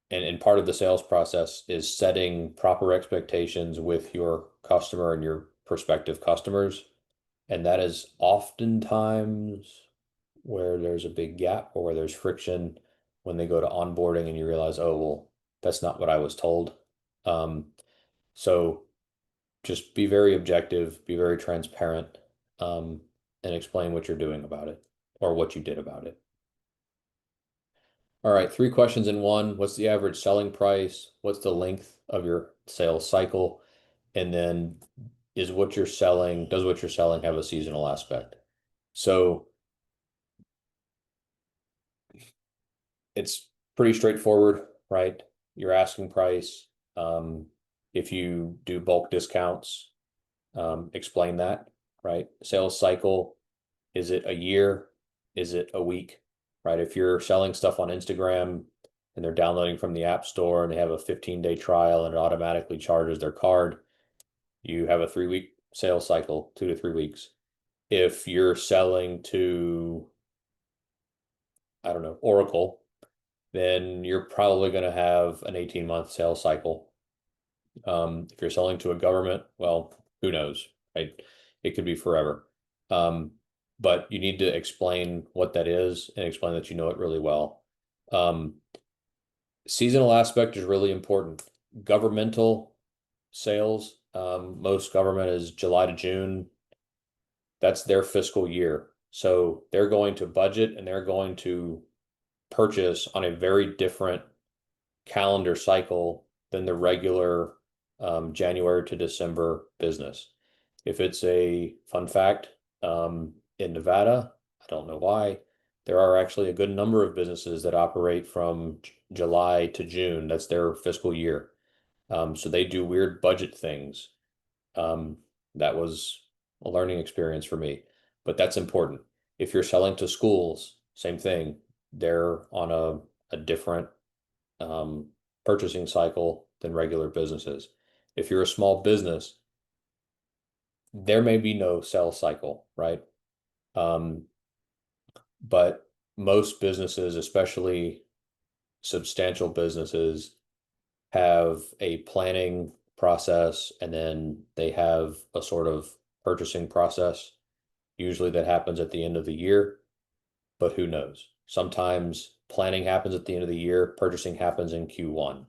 and part of the sales process is setting proper expectations with your customer and your prospective customers. And that is oftentimes where there's a big gap or where there's friction when they go to onboarding and you realize, oh, well, that's not what I was told. So just be very objective, be very transparent, and explain what you're doing about it or what you did about it. All right, 3 questions in one. What's the average selling price? What's the length of your sales cycle? And then does what you're selling have a seasonal aspect? So it's pretty straightforward, right? Your asking price. If you do bulk discounts, explain that, right? Sales cycle, is it a year? Is it a week? Right? If you're selling stuff on Instagram and they're downloading from the App Store and they have a 15-day trial and it automatically charges their card, you have a 3-week sales cycle, 2 to 3 weeks. If you're selling to, I don't know, Oracle, then you're probably going to have an 18-month sales cycle. If you're selling to a government, well, who knows, right? It could be forever. But you need to explain what that is and explain that you know it really well. Seasonal aspect is really important. Governmental sales, most government is July to June. That's their fiscal year. So they're going to budget and they're going to purchase on a very different calendar cycle than the regular January to December business. If it's a fun fact, in Nevada, I don't know why, there are actually a good number of businesses that operate from July to June. That's their fiscal year. So they do weird budget things. That was a learning experience for me, but that's important. If you're selling to schools, same thing. They're on a different purchasing cycle than regular businesses. If you're a small business, there may be no sales cycle, right? But most businesses, especially substantial businesses, have a planning process and then they have a sort of purchasing process. Usually that happens at the end of the year, but who knows? Sometimes planning happens at the end of the year, purchasing happens in Q1.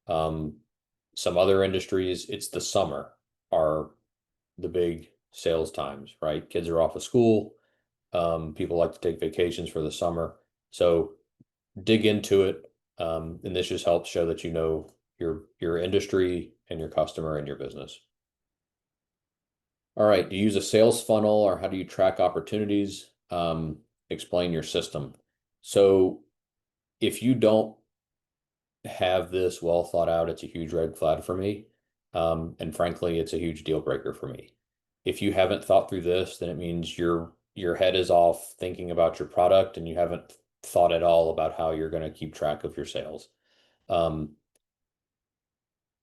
Some other industries, it's the summer are the big sales times, right? Kids are off of school. People like to take vacations for the summer. So dig into it. And this just helps show that you know your industry and your customer and your business. All right, do you use a sales funnel or how do you track opportunities? Explain your system. So if you don't have this well thought out, it's a huge red flag for me. And frankly, it's a huge deal breaker for me. If you haven't thought through this, then it means your head is off thinking about your product and you haven't thought at all about how you're going to keep track of your sales.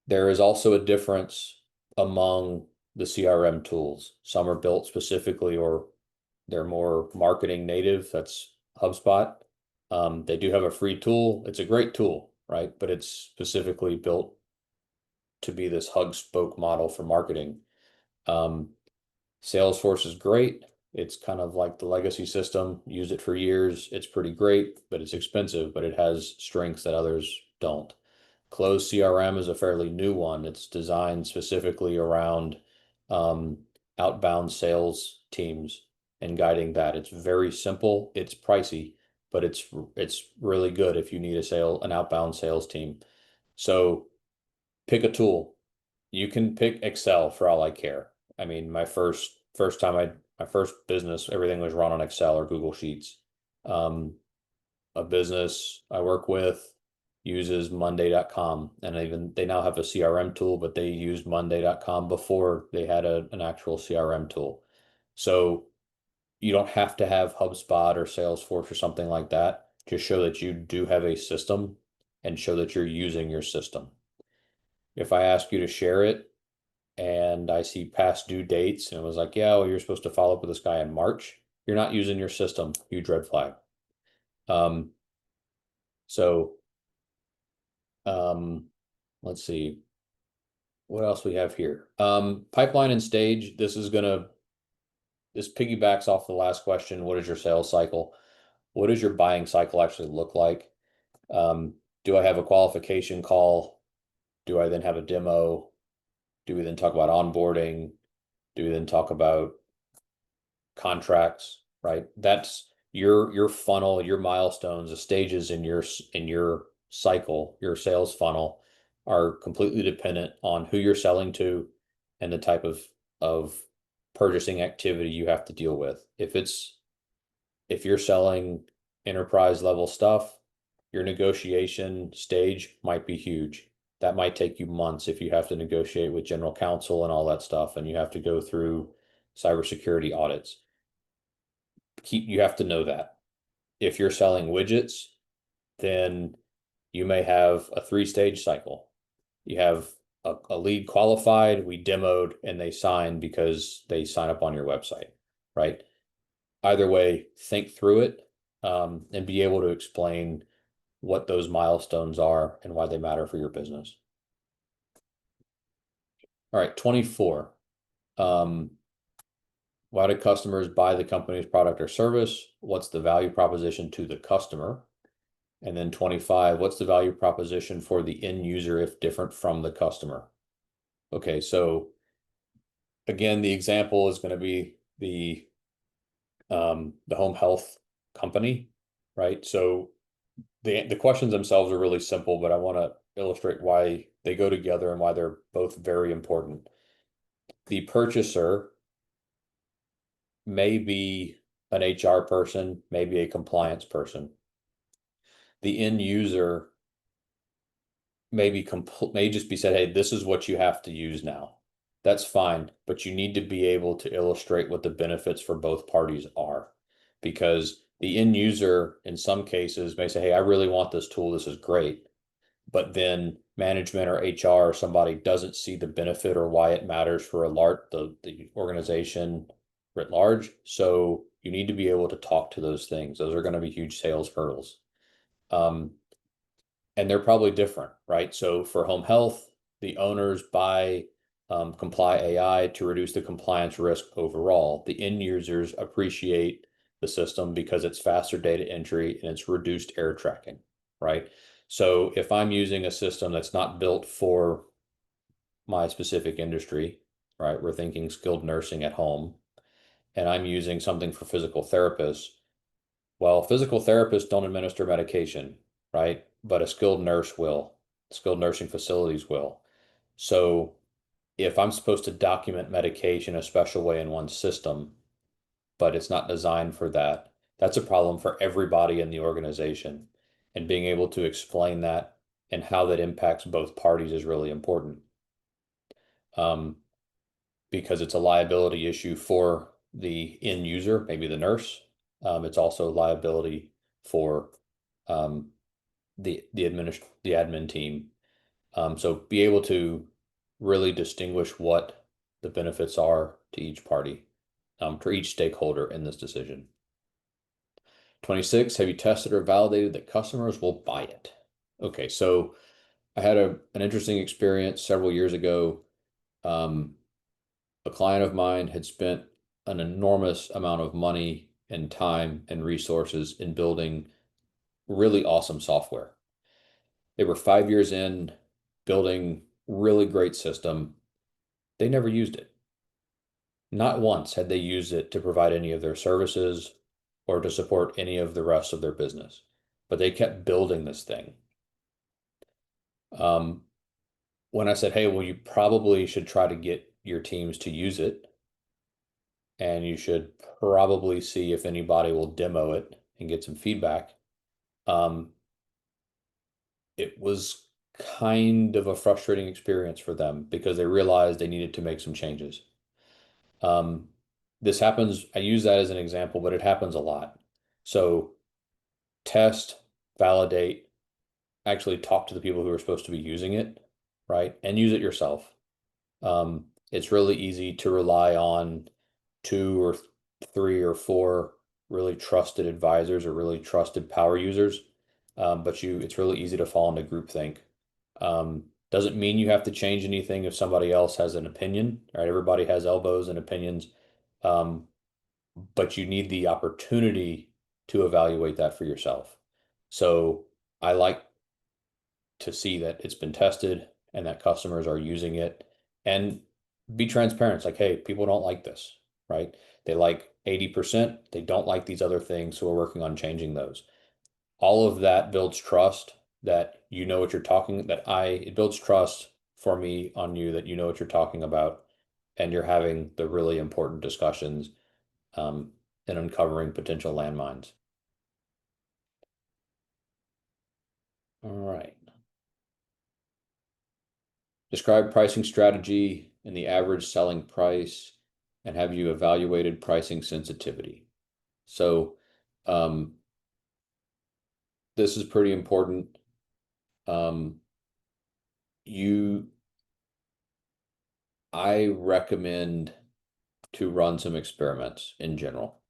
There is also a difference among the CRM tools. Some are built specifically or they're more marketing native. That's HubSpot. They do have a free tool. It's a great tool, right? But it's specifically built to be this hub spoke model for marketing. Salesforce is great. It's kind of like the legacy system. Used it for years. It's pretty great, but it's expensive, but it has strengths that others don't. Closed CRM is a fairly new one. It's designed specifically around outbound sales teams and guiding that. It's very simple. It's pricey, but it's really good if you need an outbound sales team. So pick a tool. You can pick Excel for all I care. I mean, my first business, everything was run on Excel or Google Sheets. A business I work with uses Monday.com, and they now have a CRM tool, but they used Monday.com before they had an actual CRM tool. So you don't have to have HubSpot or Salesforce or something like that. Just show that you do have a system and show that you're using your system. If I ask you to share it and I see past due dates and it was like, yeah, well, you're supposed to follow up with this guy in March, you're not using your system. Huge red flag. So let's see what else we have here. Pipeline and stage. This piggybacks off the last question. What is your sales cycle? What does your buying cycle actually look like? Do I have a qualification call? Do I then have a demo? Do we then talk about onboarding? Do we then talk about contracts, right? That's your funnel, your milestones, the stages in your cycle, your sales funnel are completely dependent on who you're selling to and the type of purchasing activity you have to deal with. If you're selling enterprise level stuff, your negotiation stage might be huge. That might take you months if you have to negotiate with general counsel and all that stuff, and you have to go through cybersecurity audits. You have to know that. If you're selling widgets, then you may have a 3-stage cycle. You have a lead qualified, we demoed, and they signed because they sign up on your website, right? Either way, think through it and be able to explain what those milestones are and why they matter for your business. All right, 24. Why do customers buy the company's product or service? What's the value proposition to the customer? And then 25, what's the value proposition for the end user if different from the customer? Okay, so again, the example is going to be the home health company, right? So the questions themselves are really simple, but I want to illustrate why they go together and why they're both very important. The purchaser may be an HR person, maybe a compliance person. The end user may just be said, hey, this is what you have to use now. That's fine, but you need to be able to illustrate what the benefits for both parties are, because the end user in some cases may say, hey, I really want this tool, this is great, but then management or HR or somebody doesn't see the benefit or why it matters for the organization writ large. So you need to be able to talk to those things. Those are going to be huge sales hurdles. And they're probably different, right? So for home health, the owners buy Comply AI to reduce the compliance risk overall. The end users appreciate the system because it's faster data entry and it's reduced error tracking, right? So if I'm using a system that's not built for my specific industry, right? We're thinking skilled nursing at home, and I'm using something for physical therapists. Well, physical therapists don't administer medication, right? But a skilled nurse will. Skilled nursing facilities will. So if I'm supposed to document medication a special way in one system, but it's not designed for that, that's a problem for everybody in the organization. And being able to explain that and how that impacts both parties is really important. Because it's a liability issue for the end user, maybe the nurse. It's also a liability for the admin team. So be able to really distinguish what the benefits are to each party, for each stakeholder in this decision. 26, have you tested or validated that customers will buy it? Okay, so I had an interesting experience several years ago. A client of mine had spent an enormous amount of money and time and resources in building really awesome software. They were 5 years in building really great system. They never used it. Not once had they used it to provide any of their services or to support any of the rest of their business, but they kept building this thing. When I said, hey, well, you probably should try to get your teams to use it, and you should probably see if anybody will demo it and get some feedback. It was kind of a frustrating experience for them because they realized they needed to make some changes. This happens, I use that as an example, but it happens a lot. So test, validate, actually talk to the people who are supposed to be using it, right? And use it yourself. It's really easy to rely on 2 or 3 or 4 really trusted advisors or really trusted power users. But it's really easy to fall into groupthink. Doesn't mean you have to change anything if somebody else has an opinion, right? Everybody has elbows and opinions. But you need the opportunity to evaluate that for yourself. So I like to see that it's been tested and that customers are using it, and be transparent. It's like, hey, people don't like this, right? They like 80%, they don't like these other things, so we're working on changing those. All of that builds trust that you know what you're talking, it builds trust for me on you that you know what you're talking about, and you're having the really important discussions, and uncovering potential landmines. All right. Describe pricing strategy and the average selling price, and have you evaluated pricing sensitivity? So this is pretty important. I recommend to run some experiments in general,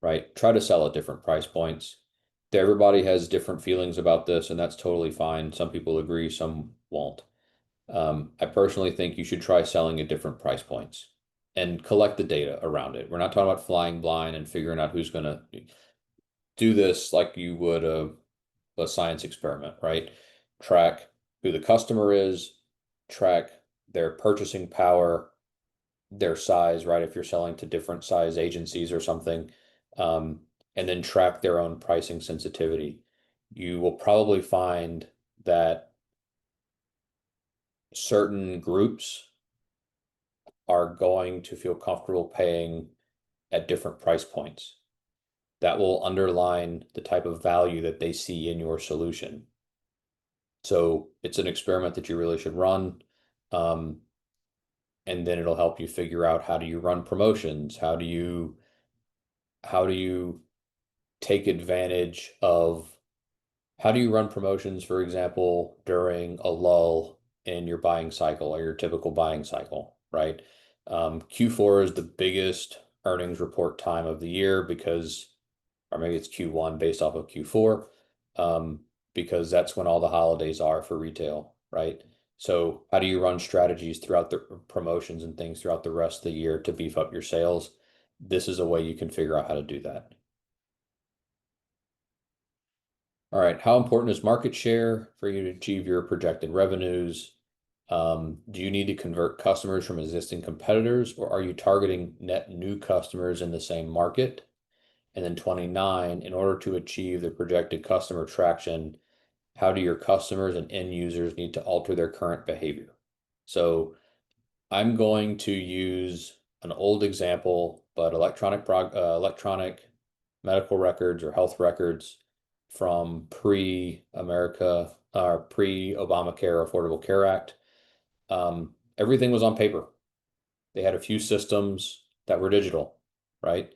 right? Try to sell at different price points. Everybody has different feelings about this, and that's totally fine. Some people agree, some won't. I personally think you should try selling at different price points and collect the data around it. We're not talking about flying blind and figuring out who's going to do this like you would a science experiment, right? Track who the customer is, track their purchasing power, their size, right? If you're selling to different size agencies or something, and then track their own pricing sensitivity. You will probably find that certain groups are going to feel comfortable paying at different price points. That will underline the type of value that they see in your solution. So it's an experiment that you really should run. And then it'll help you figure out, how do you run promotions? How do you take advantage of, how do you run promotions, for example, during a lull in your buying cycle or your typical buying cycle, right? Q4 is the biggest earnings report time of the year because, or maybe it's Q1 based off of Q4, because that's when all the holidays are for retail, right? So how do you run strategies throughout the promotions and things throughout the rest of the year to beef up your sales? This is a way you can figure out how to do that. All right, how important is market share for you to achieve your projected revenues? Do you need to convert customers from existing competitors, or are you targeting net new customers in the same market? And then 29, in order to achieve the projected customer traction, how do your customers and end users need to alter their current behavior? So I'm going to use an old example, but electronic medical records or health records from pre-America or pre-Obamacare Affordable Care Act. Everything was on paper. They had a few systems that were digital, right?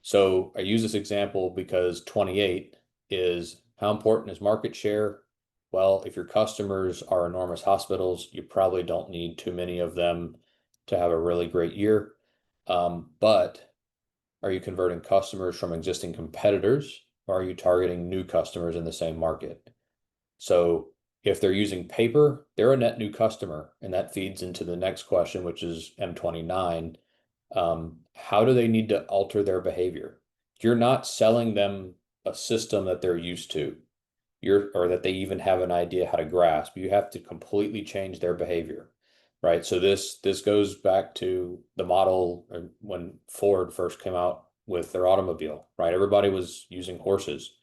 So I use this example because 28 is how important is market share? Well, if your customers are enormous hospitals, you probably don't need too many of them to have a really great year. But are you converting customers from existing competitors, or are you targeting new customers in the same market? So if they're using paper, they're a net new customer, and that feeds into the next question, which is M29. How do they need to alter their behavior? You're not selling them a system that they're used to, or that they even have an idea how to grasp. You have to completely change their behavior, right? So this goes back to the model when Ford first came out with their automobile, right? Everybody was using horses.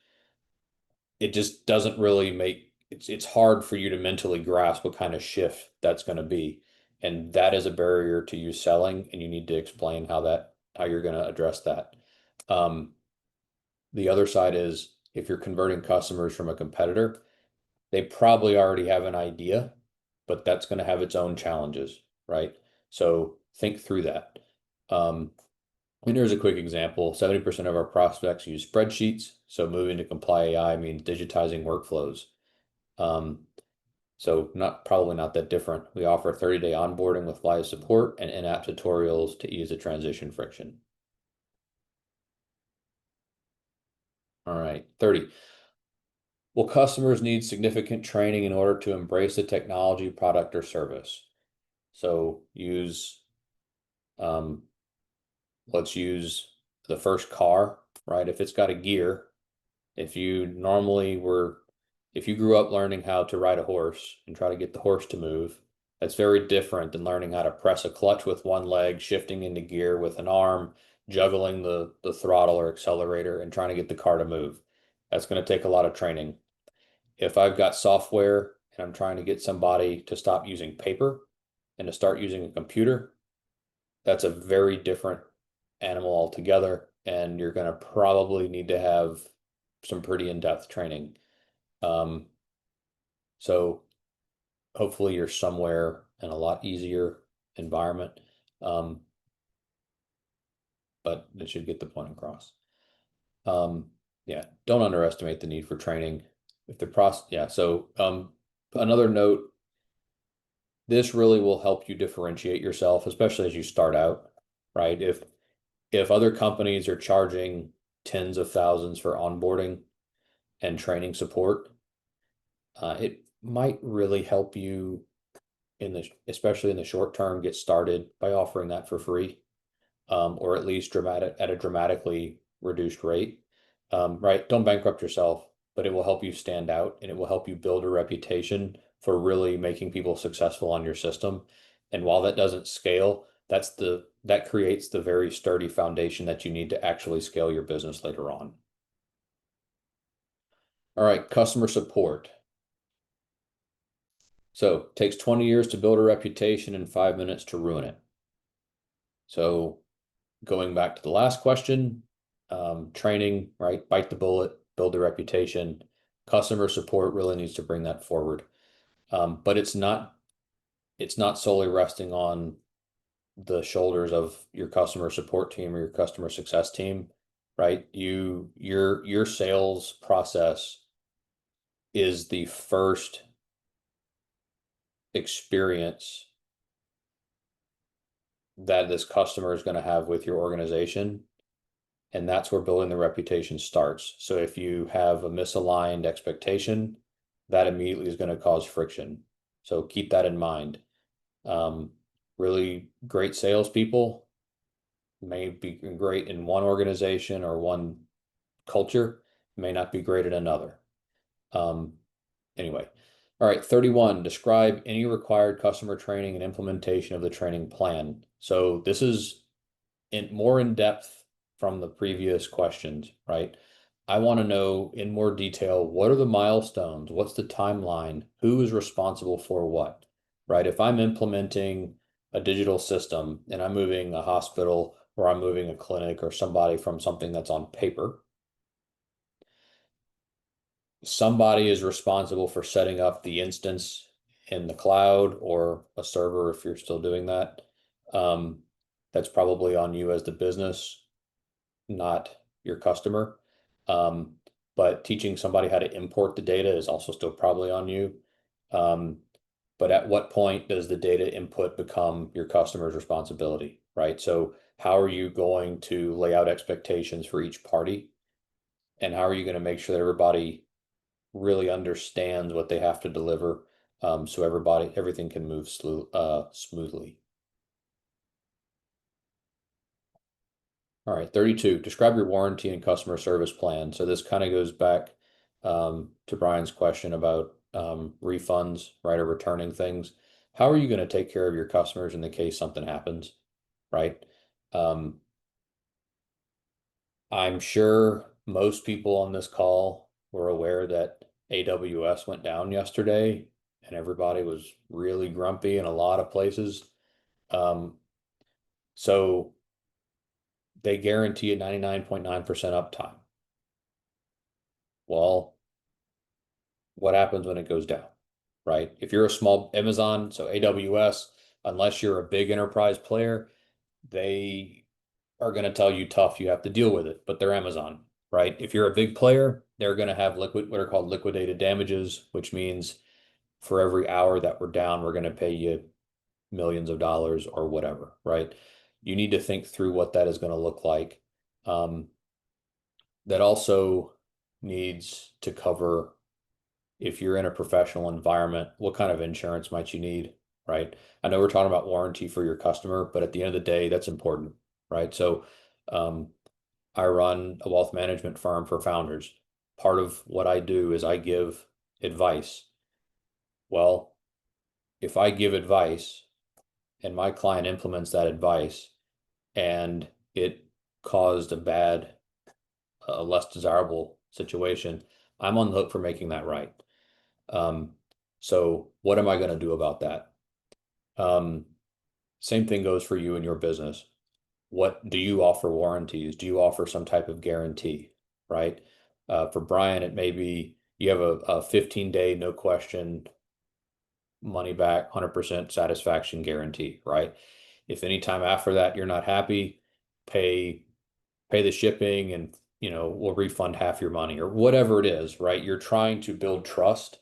It just doesn't really make it's hard for you to mentally grasp what kind of shift that's going to be. And that is a barrier to you selling, and you need to explain how you're going to address that. The other side is if you're converting customers from a competitor, they probably already have an idea, but that's going to have its own challenges, right? So think through that. And here's a quick example. 70% of our prospects use spreadsheets. So moving to Comply AI means digitizing workflows. So probably not that different. We offer 30-day onboarding with live support and in-app tutorials to ease the transition friction. All right, 30. Will customers need significant training in order to embrace the technology, product, or service? So let's use the first car, right? If it's got a gear, if you grew up learning how to ride a horse and try to get the horse to move, that's very different than learning how to press a clutch with one leg, shifting into gear with an arm, juggling the throttle or accelerator, and trying to get the car to move. That's going to take a lot of training. If I've got software and I'm trying to get somebody to stop using paper and to start using a computer, that's a very different animal altogether, and you're going to probably need to have some pretty in-depth training. So hopefully you're somewhere in a lot easier environment, but it should get the point across. Yeah, don't underestimate the need for training. So another note, this really will help you differentiate yourself, especially as you start out, right? If other companies are charging tens of thousands for onboarding and training support, it might really help you especially in the short term, get started by offering that for free, or at least at a dramatically reduced rate. Right? Don't bankrupt yourself, but it will help you stand out, and it will help you build a reputation for really making people successful on your system. And while that doesn't scale, that creates the very sturdy foundation that you need to actually scale your business later on. All right, customer support. So it takes 20 years to build a reputation and 5 minutes to ruin it. So going back to the last question, training, right? Bite the bullet, build a reputation. Customer support really needs to bring that forward. But it's not solely resting on the shoulders of your customer support team or your customer success team, right? Your sales process is the first experience that this customer is going to have with your organization. And that's where building the reputation starts. So if you have a misaligned expectation, that immediately is going to cause friction. So keep that in mind. Really great salespeople may be great in one organization or one culture, may not be great in another. Anyway, all right, 31, describe any required customer training and implementation of the training plan. So this is more in depth from the previous questions, right? I want to know in more detail, what are the milestones? What's the timeline? Who is responsible for what, right? If I'm implementing a digital system and I'm moving a hospital or I'm moving a clinic or somebody from something that's on paper, somebody is responsible for setting up the instance in the cloud or a server if you're still doing that. That's probably on you as the business, not your customer. But teaching somebody how to import the data is also still probably on you. But at what point does the data input become your customer's responsibility, right? So how are you going to lay out expectations for each party? And how are you going to make sure that everybody really understands what they have to deliver, so everything can move smoothly? All right, 32, describe your warranty and customer service plan. So this kind of goes back to Brian's question about refunds, right, or returning things. How are you going to take care of your customers in the case something happens, right? I'm sure most people on this call were aware that AWS went down yesterday and everybody was really grumpy in a lot of places. So they guarantee a 99.9% uptime. Well, what happens when it goes down, right? If you're a small Amazon, so AWS, unless you're a big enterprise player, they are going to tell you tough, you have to deal with it, but they're Amazon, right? If you're a big player, they're going to have what are called liquidated damages, which means for every hour that we're down, we're going to pay you millions of dollars or whatever, right? You need to think through what that is going to look like. That also needs to cover, if you're in a professional environment, what kind of insurance might you need, right? I know we're talking about warranty for your customer, but at the end of the day, that's important, right? So I run a wealth management firm for founders. Part of what I do is I give advice. Well, if I give advice and my client implements that advice and it caused a less desirable situation, I'm on the hook for making that right. So what am I going to do about that? Same thing goes for you and your business. What do you offer warranties? Do you offer some type of guarantee, right? For Brian, it may be you have a 15-day, no question, money back, 100% satisfaction guarantee, right? If any time after that you're not happy, pay the shipping and we'll refund half your money or whatever it is, right? You're trying to build trust,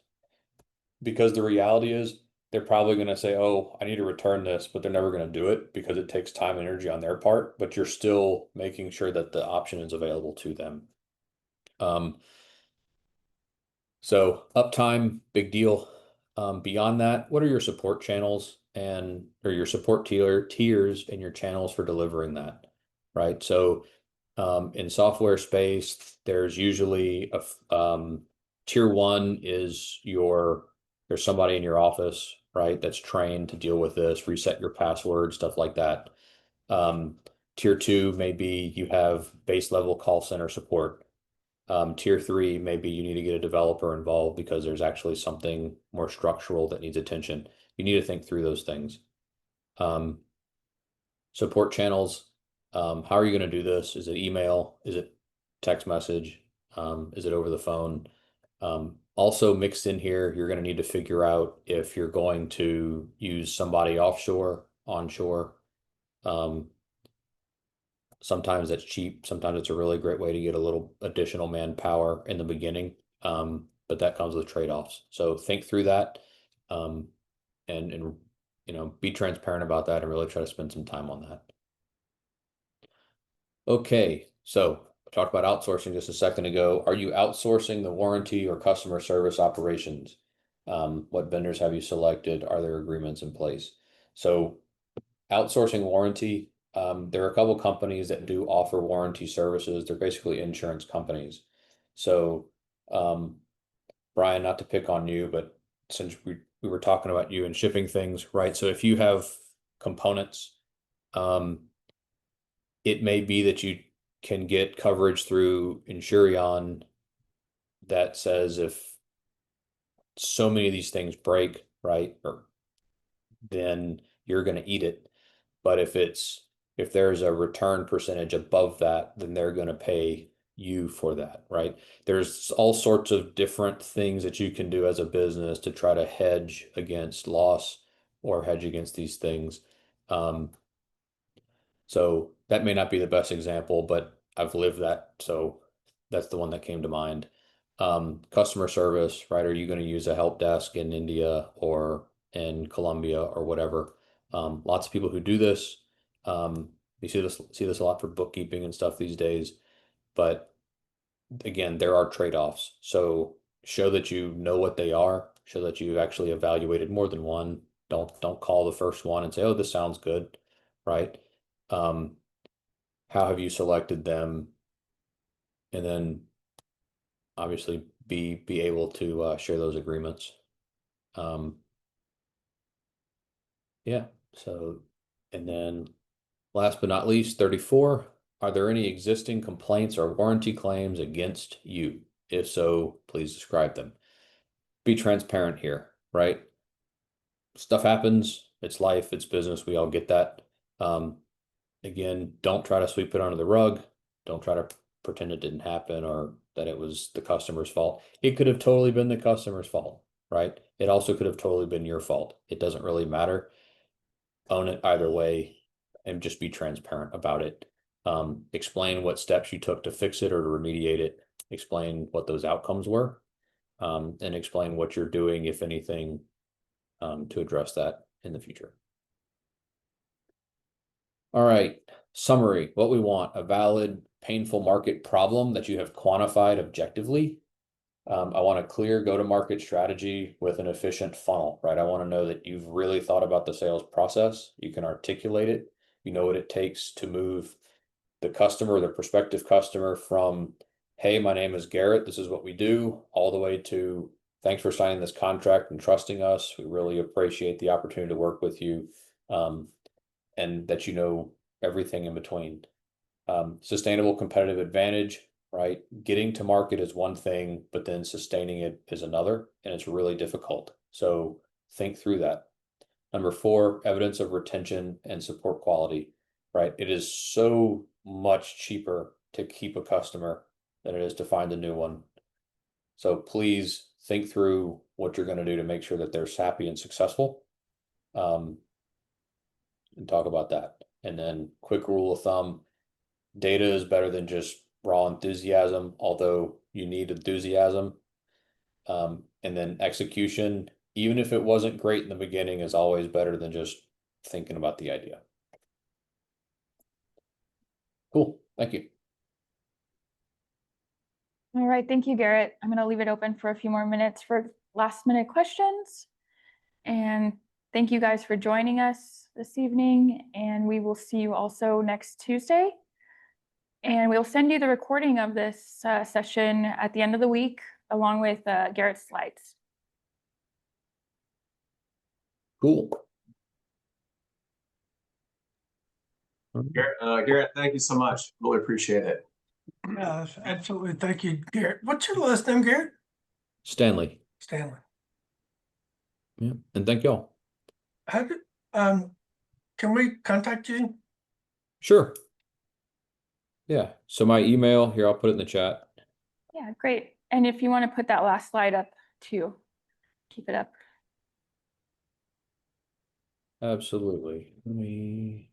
because the reality is they're probably going to say, oh, I need to return this, but they're never going to do it because it takes time and energy on their part, but you're still making sure that the option is available to them. So uptime, big deal. Beyond that, what are your support channels or your support tiers and your channels for delivering that, right? So in software space, there's usually tier one is there's somebody in your office, right, that's trained to deal with this, reset your password, stuff like that. Tier two, maybe you have base level call center support. Tier three, maybe you need to get a developer involved because there's actually something more structural that needs attention. You need to think through those things. Support channels, how are you going to do this? Is it email? Is it text message? Is it over the phone? Also mixed in here, you're going to need to figure out if you're going to use somebody offshore, onshore. Sometimes that's cheap. Sometimes it's a really great way to get a little additional manpower in the beginning. But that comes with trade-offs. So think through that, and be transparent about that and really try to spend some time on that. Okay, so I talked about outsourcing just a second ago. Are you outsourcing the warranty or customer service operations? What vendors have you selected? Are there agreements in place? So outsourcing warranty, there are a couple companies that do offer warranty services. They're basically insurance companies. So, Brian, not to pick on you, but since we were talking about you and shipping things, right? So if you have components, it may be that you can get coverage through Insurion that says if so many of these things break, right, or then you're going to eat it. But if there's a return percentage above that, then they're going to pay you for that, right? There's all sorts of different things that you can do as a business to try to hedge against loss or hedge against these things. So that may not be the best example, but I've lived that. So that's the one that came to mind. Customer service, right? Are you going to use a help desk in India or in Colombia or whatever? Lots of people who do this. You see this a lot for bookkeeping and stuff these days. But again, there are trade-offs. So show that you know what they are. Show that you've actually evaluated more than one. Don't call the first one and say, "Oh, this sounds good," right? How have you selected them? And then obviously be able to share those agreements. Yeah. So, and then last but not least, 34, are there any existing complaints or warranty claims against you? If so, please describe them. Be transparent here, right? Stuff happens. It's life, it's business. We all get that. Again, don't try to sweep it under the rug. Don't try to pretend it didn't happen or that it was the customer's fault. It could have totally been the customer's fault, right? It also could have totally been your fault. It doesn't really matter. Own it either way and just be transparent about it. Explain what steps you took to fix it or to remediate it. Explain what those outcomes were, and explain what you're doing, if anything, to address that in the future. All right, summary, what we want: a valid, painful market problem that you have quantified objectively. I want a clear go-to-market strategy with an efficient funnel, right? I want to know that you've really thought about the sales process. You can articulate it. You know what it takes to move the customer, the prospective customer from, "Hey, my name is Garrett. This is what we do," all the way to, "Thanks for signing this contract and trusting us. We really appreciate the opportunity to work with you." And that you know everything in between. Sustainable competitive advantage, right? Getting to market is one thing, but then sustaining it is another, and it's really difficult. So think through that. Number 4, evidence of retention and support quality, right? It is so much cheaper to keep a customer than it is to find a new one. So please think through what you're going to do to make sure that they're happy and successful. And talk about that. And then quick rule of thumb, data is better than just raw enthusiasm, although you need enthusiasm. And then execution, even if it wasn't great in the beginning, is always better than just thinking about the idea. Cool. Thank you. All right, thank you, Garrett. I'm going to leave it open for a few more minutes for last minute questions. And thank you guys for joining us this evening. And we will see you also next Tuesday. And we'll send you the recording of this session at the end of the week, along with Garrett's slides. Cool. Garrett, thank you so much. Really appreciate it. Yeah, absolutely. Thank you, Garrett. What's your last name, Garrett? Stanley. Stanley. Yeah. And thank y'all. How did, can we contact you? Sure. Yeah. So my email here, I'll put it in the chat. Yeah, great. And if you want to put that last slide up too, keep it up. Absolutely. Let me.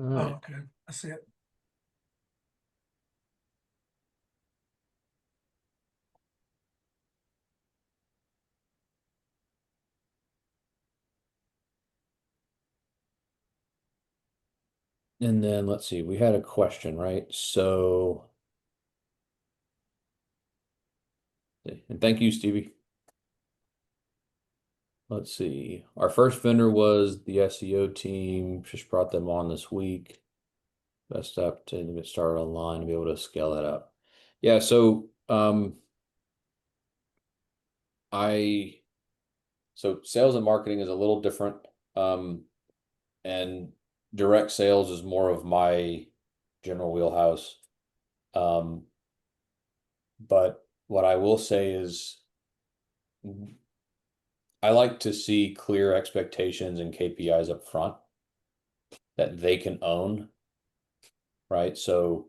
All Oh, right. okay, I see it. And then let's see, we had a question, right? So, and thank you, Stevie. Let's see. Our first vendor was the SEO team. Just brought them on this week. Best step to get started online to be able to scale that up. Yeah, so so sales and marketing is a little different. And direct sales is more of my general wheelhouse. But what I will say is I like to see clear expectations and KPIs up front that they can own, right? So,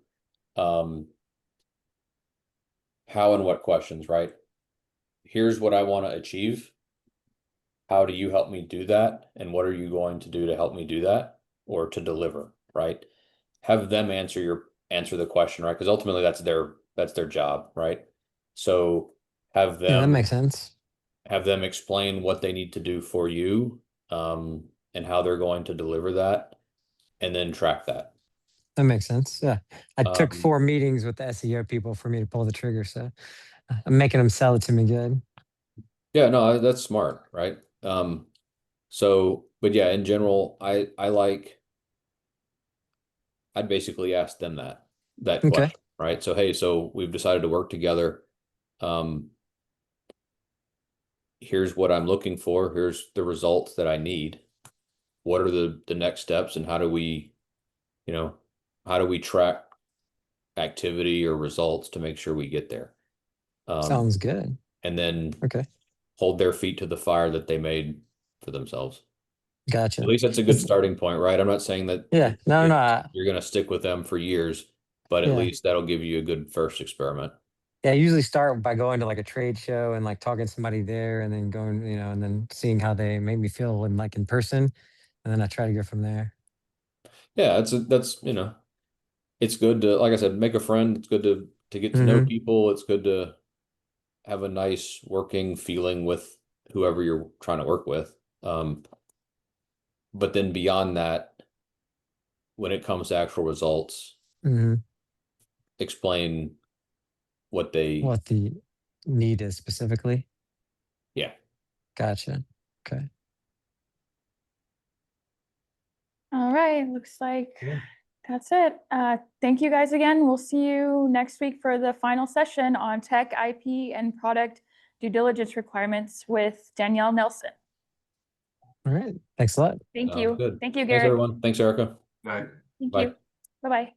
how and what questions, right? Here's what I want to achieve. How do you help me do that? And what are you going to do to help me do that or to deliver, right? Have them answer the question, right? Because ultimately that's their job, right? So have Yeah, that them makes sense. Explain what they need to do for you, and how they're going to deliver that, and then track that. That makes sense. Yeah. I took Um, 4 meetings with the SEO people for me to pull the trigger. So I'm making them sell it to me good. Yeah, no, that's smart, right? So, but yeah, in general, I'd basically ask them that Okay. question, right? So, hey, so we've decided to work together. Here's what I'm looking for. Here's the results that I need. What are the next steps, and how do we track activity or results to make sure we get there? Sounds good. And then Okay. hold their feet to the fire that they made for themselves. Gotcha. At least that's a good starting point, right? I'm not saying that Yeah. No, no, no. you're going to stick with them for years, but at Yeah. least that'll give you a good first experiment. Yeah, I usually start by going to like a trade show and like talking to somebody there and then going, and then seeing how they make me feel in person. And then I try to go from there. Yeah, it's good to, like I said, make a friend. It's good to get to know Hmm. people. It's good to have a nice working feeling with whoever you're trying to work with. But then beyond that, when it comes to actual results, Hmm. explain what they, What the need is specifically. yeah. Gotcha. Okay. All right, looks like Yeah. that's it. Thank you guys again. We'll see you next week for the final session on tech, IP, and product due diligence requirements with Danielle Nelson. All right. Thanks a lot. Thank Sounds you. good. Thank you, Thanks, Garrett. everyone. Thanks, Erica. Right. Thank Bye. you. Bye-bye.